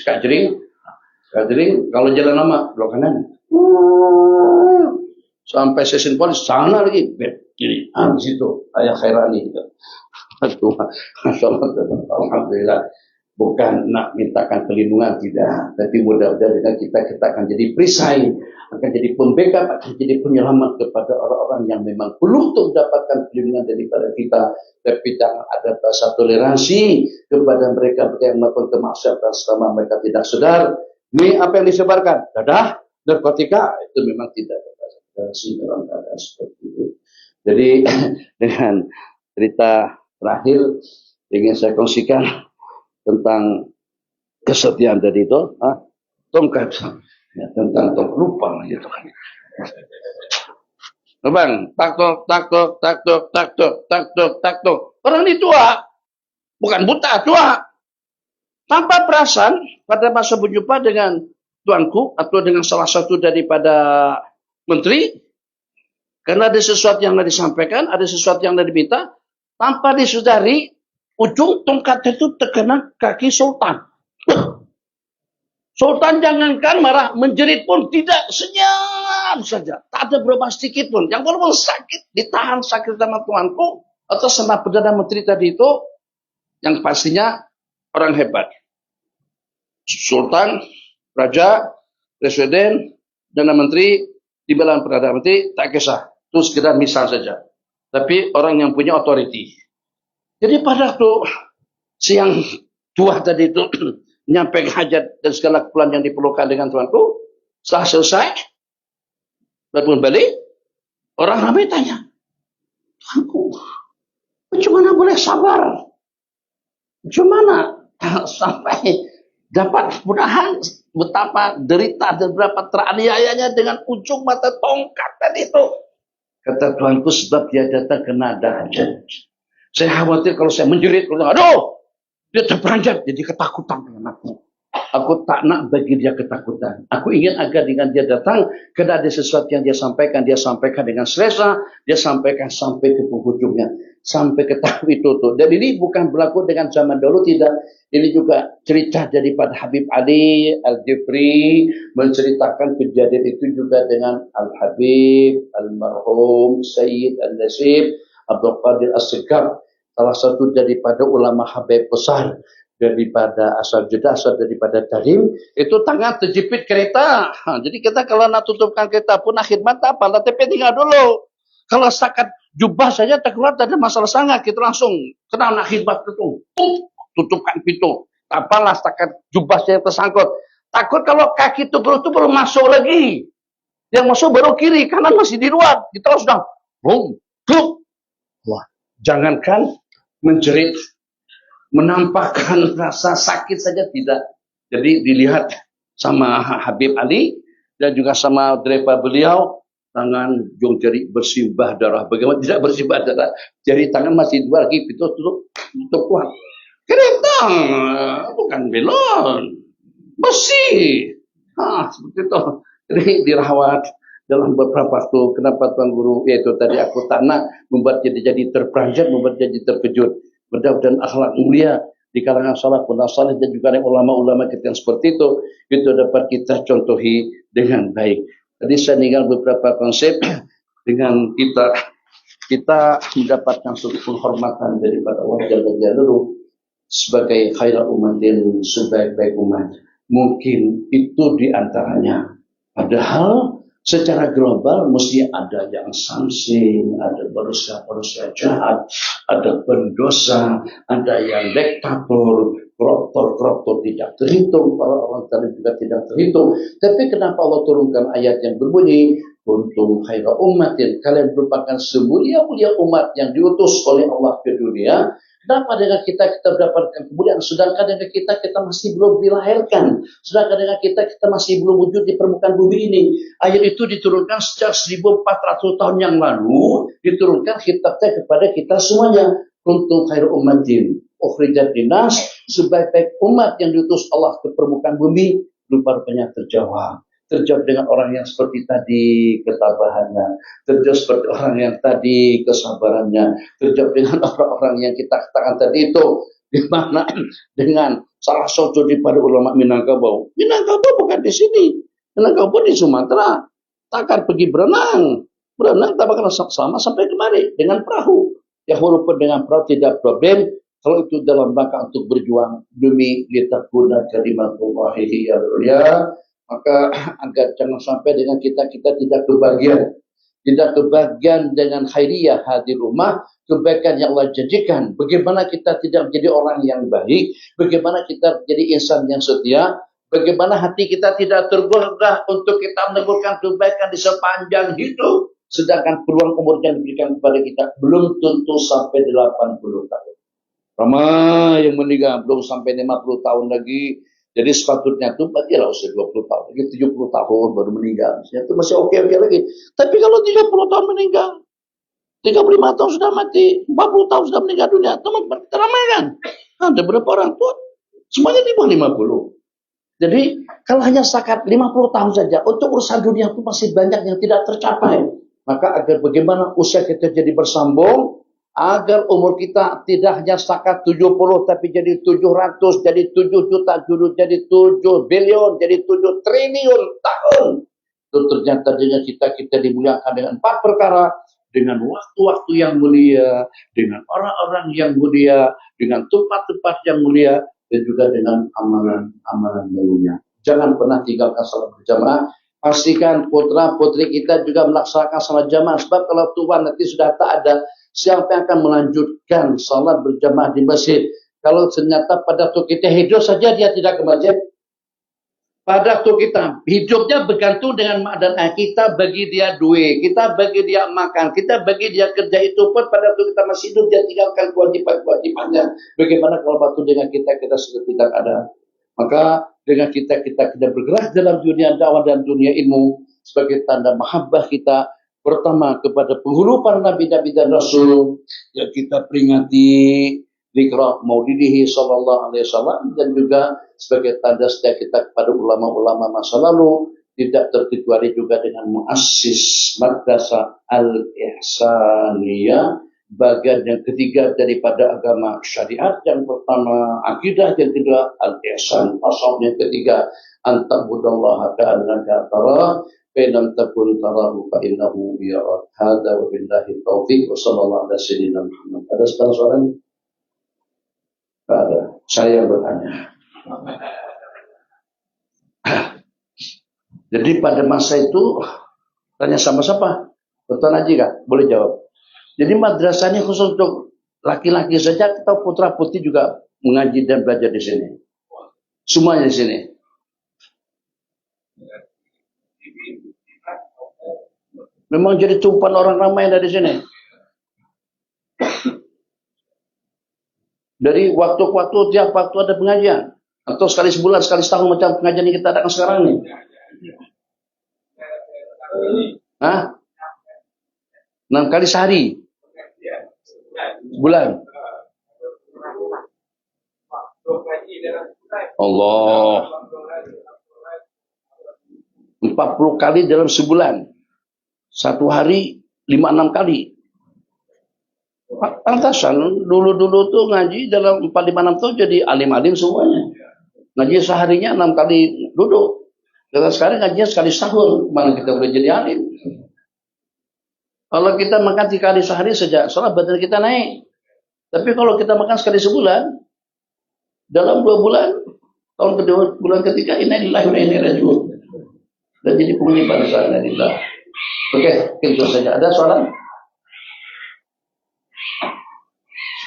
Kalau jalan lama, belok kanan. Sampai stasiun polis, sana lagi. Kiri. Di situ. Ayah Khairani. Alhamdulillah. Bukan nak mintakan perlindungan, tidak. Tapi mudah-mudahan dengan kita akan jadi perisai, akan jadi pembackup, akan jadi penyelamat kepada orang-orang yang memang perlu untuk mendapatkan perlindungan daripada kita. Tapi jangan ada bahasa toleransi kepada mereka yang melakukan kemaksiatan selama mereka tidak sadar. Ini apa yang disebarkan? Dadah, narkotika, itu memang tidak ada bahasa toleransi dalam keadaan seperti itu. Jadi dengan cerita terakhir ingin saya kongsikan tentang kesetiaan tadi itu, tongkat, ya, tentang tongkat lupa gitu kan. Bang, tak. Orang ini tua, bukan buta, tua. Tanpa perasaan pada masa berjumpa dengan tuanku atau dengan salah satu daripada menteri, karena ada sesuatu yang disampaikan, ada sesuatu yang diminta, tanpa disadari ujung tongkat itu terkena kaki sultan. Sultan jangankan marah, menjerit pun tidak, senyum saja. Tak ada berubah sedikit pun. Yang walaupun sakit, ditahan sakit sama tuanku, atau sama Perdana Menteri tadi itu, yang pastinya orang hebat. Sultan, Raja, Presiden, Perdana Menteri, di belakang Perdana Menteri, tak kisah. Itu sekedar misal saja. Tapi orang yang punya otoriti. Jadi pada waktu siang tua tadi itu menyampaikan hajat dan segala keperluan yang diperlukan dengan tuanku, setelah selesai, baru balik, orang ramai tanya, tuanku, bagaimana boleh sabar? Bagaimana sampai dapat mudahan betapa derita dan berapa teraniayanya dengan ujung mata tongkat tadi itu. Kata tuanku, sebab dia datang kena hajat. Saya khawatir kalau saya menjerit, aduh, dia terperanjat, jadi ketakutan dengan aku. Aku tak nak bagi dia ketakutan. Aku ingin agar dengan dia datang, karena ada sesuatu yang dia sampaikan dengan selesa, dia sampaikan sampai ke penghujungnya, sampai ke tahap itu. Dan ini bukan berlaku dengan zaman dahulu, tidak. Ini juga cerita daripada Habib Ali Al-Jifri, menceritakan kejadian itu juga dengan Al-Habib, Al-Marhum, Sayyid Al-Nasib, Abdul Qadir As-Sikar, salah satu daripada ulama Habib besar daripada asal jeda, asal daripada darim, itu tangan terjepit kereta. Jadi kita kalau nak tutupkan kereta pun nak khidmat tak apa, tapi tinggal dulu. Kalau setakat jubah saja tak keluar, tak ada masalah sangat. Kita langsung kena nak khidmat itu. Tutupkan pintu. Tak apalah setakat jubah saja tersangkut. Takut kalau kaki itu baru masuk lagi. Yang masuk baru kiri, kanan masih di luar. Kita sudah boom, pluk. Wah, jangankan menjerit, menampakkan rasa sakit saja tidak. Jadi dilihat sama Habib Ali dan juga sama driver beliau, tangan jong jari bersimbah darah. Bagaimana tidak bersimbah darah? Jari tangan masih dua lagi, pintu tutup kuat. Kereta, bukan belon, besi. Seperti itu. Jadi dirawat dalam beberapa waktu. Kenapa Tuan Guru? Yaitu tadi aku tak nak membuat jadi terperanjat, membuat jadi terkejut. Mudah-mudahan akhlak mulia di kalangan salafun salih dan juga ulama-ulama kita yang seperti itu dapat kita contohi dengan baik. Tadi saya tinggal beberapa konsep dengan kita mendapatkan suatu penghormatan daripada Allah Jalla Jalaluhu sebagai khairul umatin, sebaik-baik umat. Mungkin itu diantaranya. Padahal secara global mesti ada yang samsing, ada manusia jahat, ada pendosa, ada yang diktator, koruptor tidak terhitung, para orang tadi juga tidak terhitung. Tapi kenapa Allah turunkan ayat yang berbunyi, kuntum khaira ummatin, kalian merupakan semulia-mulia umat yang diutus oleh Allah ke dunia. Kenapa dengan kita mendapatkan kemuliaan, sedangkan dengan kita masih belum dilahirkan, sedangkan dengan kita masih belum wujud di permukaan bumi ini. Ayat itu diturunkan sejak 1400 tahun yang lalu, diturunkan kitabnya kepada kita semuanya. Kuntum khairu ummatin ukhrijat linnas, sebaik-baik umat yang diutus Allah ke permukaan bumi. Rupa-rupanya terjawab dengan orang yang seperti tadi ketabahannya, terjawab seperti orang yang tadi kesabarannya, terjawab dengan orang-orang yang kita katakan tadi itu, di mana dengan salah satu daripada ulama Minangkabau bukan di sini, Minangkabau di Sumatera, takkan pergi berenang tak bakal sama sampai kemari dengan perahu, ya walaupun dengan perahu tidak problem, kalau itu dalam rangka untuk berjuang demi litakuna kalimatullahi al-ulya, maka agar jangan sampai dengan kita tidak kebagian dengan khairiyah hadir rumah, kebaikan yang Allah janjikan. Bagaimana kita tidak menjadi orang yang baik, bagaimana kita menjadi insan yang setia, bagaimana hati kita tidak tergodah untuk kita meneguhkan kebaikan di sepanjang hidup, sedangkan peluang umur yang diberikan kepada kita belum tentu sampai 80 tahun. Ramai yang meninggal belum sampai 50 tahun lagi. Jadi sepatutnya itu bagilah usia 20 tahun, lagi 70 tahun baru meninggal. Itu masih oke lagi. Tapi kalau 30 tahun meninggal, 35 tahun sudah mati, 40 tahun sudah meninggal dunia, teman-teman kita ramai kan? Ada beberapa orang tua, semuanya di bawah 50. Jadi kalau hanya setakat 50 tahun saja, untuk urusan dunia itu masih banyak yang tidak tercapai. Maka agar bagaimana usia kita jadi bersambung, agar umur kita tidak hanya setakat 70 tapi jadi 700, jadi 7 juta, jadi 7 bilion, jadi 7 triliun tahun. Itu ternyata dengan kita dimuliakan dengan 4 perkara, dengan waktu-waktu yang mulia, dengan orang-orang yang mulia, dengan tempat-tempat yang mulia, dan juga dengan amalan-amalan yang mulia. Jangan pernah tinggalkan salat berjamaah. Pastikan putra-putri kita juga melaksanakan salat jamaah, sebab kalau Tuhan nanti sudah tak ada, siapa yang akan melanjutkan salat berjamaah di masjid? Kalau ternyata pada waktu kita hidup saja dia tidak ke masjid. Pada waktu kita hidupnya bergantung dengan mak dan ayah kita, bagi dia duit, kita bagi dia makan, kita bagi dia kerja, itu pun pada waktu kita masih hidup dia tinggalkan kewajiban-kewajibannya. Bagaimana kalau waktu dengan kita sudah tidak ada? Maka dengan kita bergerak dalam dunia dakwah dan dunia ilmu sebagai tanda mahabbah kita. Pertama kepada penghulu para nabi-nabi dan rasul yang kita peringati zikra maulidihi sallallahu alaihi wasallam, dan juga sebagai tanda setia kita kepada ulama-ulama masa lalu, tidak terkecuali juga dengan muassis madrasah al-ihsaniyah, bagian yang ketiga daripada agama syariat. Yang pertama akidah, yang kedua al-ihsan, asal yang ketiga antabudallaha ka'annaka tarah, فَإِنْ تَكُنْ تَرَاهُ فَإِنَّهُ يَرَاكَ. هذا وبالله التوفيق وصلى الله على سيدنا محمد. Ada sekarang suaranya? Saya bertanya. Jadi pada masa itu tanya sama siapa? Tuan Haji kah? Boleh jawab. Jadi madrasahnya khusus untuk laki-laki saja atau putra putri juga mengaji dan belajar di sini. Semuanya di sini. Memang jadi tumpuan orang ramai dari sini. Dari waktu ke waktu, tiap waktu ada pengajian. Atau sekali sebulan, sekali setahun macam pengajian yang kita adakan sekarang ini. Hah? 6 kali sehari. Bulan. Allah. 40 kali dalam sebulan. Satu hari 5-6 kali. Pantasan dulu-dulu tuh ngaji dalam 4-5-6 tuh jadi alim-alim semuanya. Ngaji seharinya 6 kali duduk. Dan sekarang ngajinya sekali setahun. Mana kita boleh jadi alim. Kalau kita makan 3 kali sehari sejak sholat badan kita naik. Tapi kalau kita makan sekali sebulan, dalam 2 bulan, tahun kedua, bulan ketiga, innalillahi wa inna ilaihi raji'un. Dan jadi penghuni bangsa innalillah. Oke, itu saja. Ada soalan?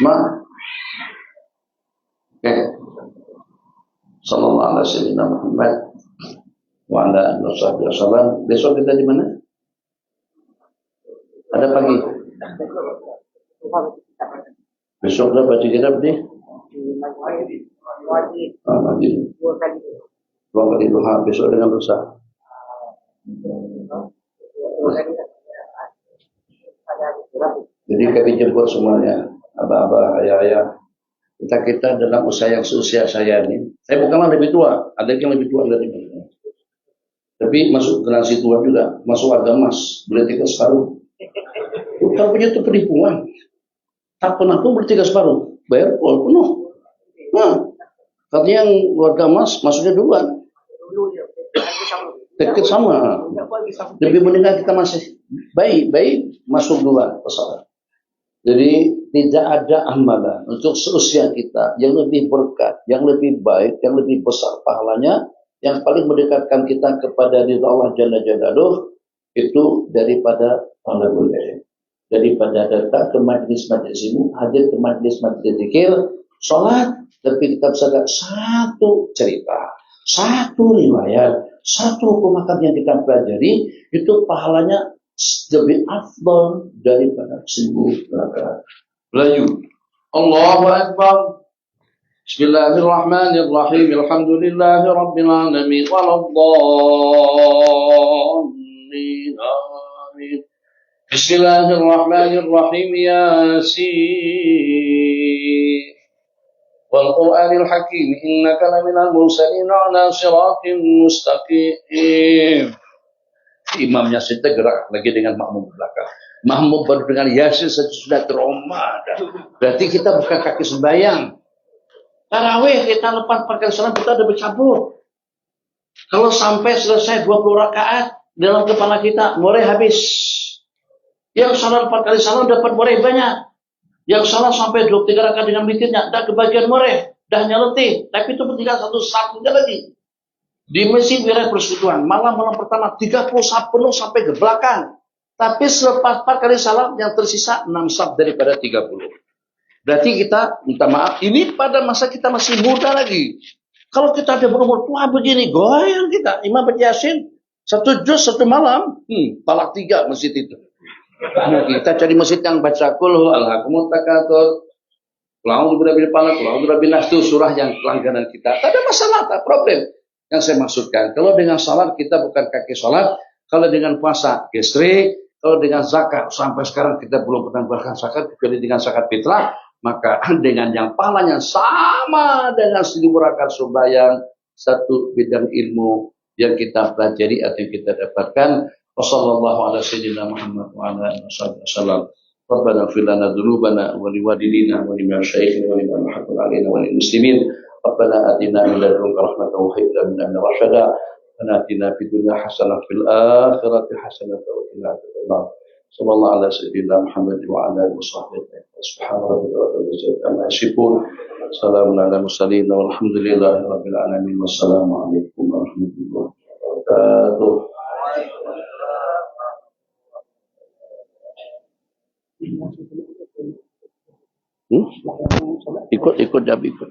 Semua? Oke. Sallallahu alaihi Muhammad wa ala alihi wasallam. Besok kita di mana? Ada pagi. Besok kita baca kitab nih. Dua kali duha besok dengan lusa. Jadi kami jemput semuanya, abah-abah, ayah-ayah. Kita dalam usaha yang seusia saya ini. Saya bukanlah lebih tua, ada yang lebih tua dari saya. Tapi masuk generasi tua juga, masuk agama mas, boleh 3 separuh. Kalau punya itu penipuan. Tak pernah pun boleh 3 separuh, bayar pol penuh. Nah, katanya yang warga mas masuknya duluan. Dekat sama. Lebih mendingan kita masih baik masuk duluan pesawat. Jadi tidak ada amalan untuk seusia kita yang lebih berkat, yang lebih baik, yang lebih besar pahalanya, yang paling mendekatkan kita kepada ridha Allah Jalla Jalaluh itu daripada talabul ilm. Daripada datang ke majlis-majlis ini, hadir ke majlis-majlis zikir, sholat, tapi kita bisa lihat satu cerita, satu riwayat, satu hukum akad yang kita pelajari, itu pahalanya lebih afdal daripada 1000 rakaat. Melayu. Allahu Akbar. Bismillahirrahmanirrahim. Alhamdulillahi Rabbil Alamin. Waladdallin. Amin. Bismillahirrahmanirrahim. Yasin. Wal-Qur'anil Hakim. Innaka laminal mursalin ala siratim mustaqim. Imamnya kita gerak lagi dengan makmum belakang. Makmum baru dengan Yasin sudah trauma. Berarti kita bukan kaki sembahyang. Tarawih kita lepas perkara salam kita ada bercampur. Kalau sampai selesai 20 rakaat dalam kepala kita, moreh habis. Yang salat 4 kali salam dapat moreh banyak. Yang salat sampai 23 rakaat dengan mikirnya, dah kebagian moreh, dah letih. Tapi itu tinggal satu satunya lagi. Di Mesir wilayah persekutuan, malam-malam pertama 30 saf penuh sampai ke belakang. Tapi selepas 4 kali salam yang tersisa 6 saf daripada 30. Berarti kita minta maaf, ini pada masa kita masih muda lagi. Kalau kita ada berumur tua begini, goyang kita. Imam baca Yasin, 1 juz 1 malam, talak 3 masjid itu. Nah, kita cari masjid yang baca kulhu alhaqumut takatsur. Qul bil falaq, qul bin nas, itu surah yang langganan kita. Tak ada masalah, tak problem. Yang saya maksudkan, kalau dengan salat kita bukan kaki salat, kalau dengan puasa gestrik, kalau dengan zakat sampai sekarang kita belum pernah berikan zakat kecuali dengan zakat fitrah, maka dengan yang pahalanya sama dengan 1000 rakaat sembahyang, satu bidang ilmu yang kita pelajari atau yang kita dapatkan. Wassallallahu ala sayyidina Muhammad wa ala alihi wasallam. Rabbana ighfir lana dzunubana wa liwalidina wa limasyayikhina wa liman haqqal alaina wa lil muslimin. Rabbana atina min ladunka rahmatan wa hab lana min amrina rashada. Wa atina fid dunya hasanah fil akhirati hasanah wa qina adzabannar. Sallallahu ala sayyidina Muhammad wa ala alihi wasallam. Subhana rabbika rabbil izzati amma yasifun. Assalamualaikum warahmatullahi wabarakatuh. Walhamdulillahirabbil alamin. Wassalamualaikum warahmatullahi wabarakatuh. Ikut jam ikut.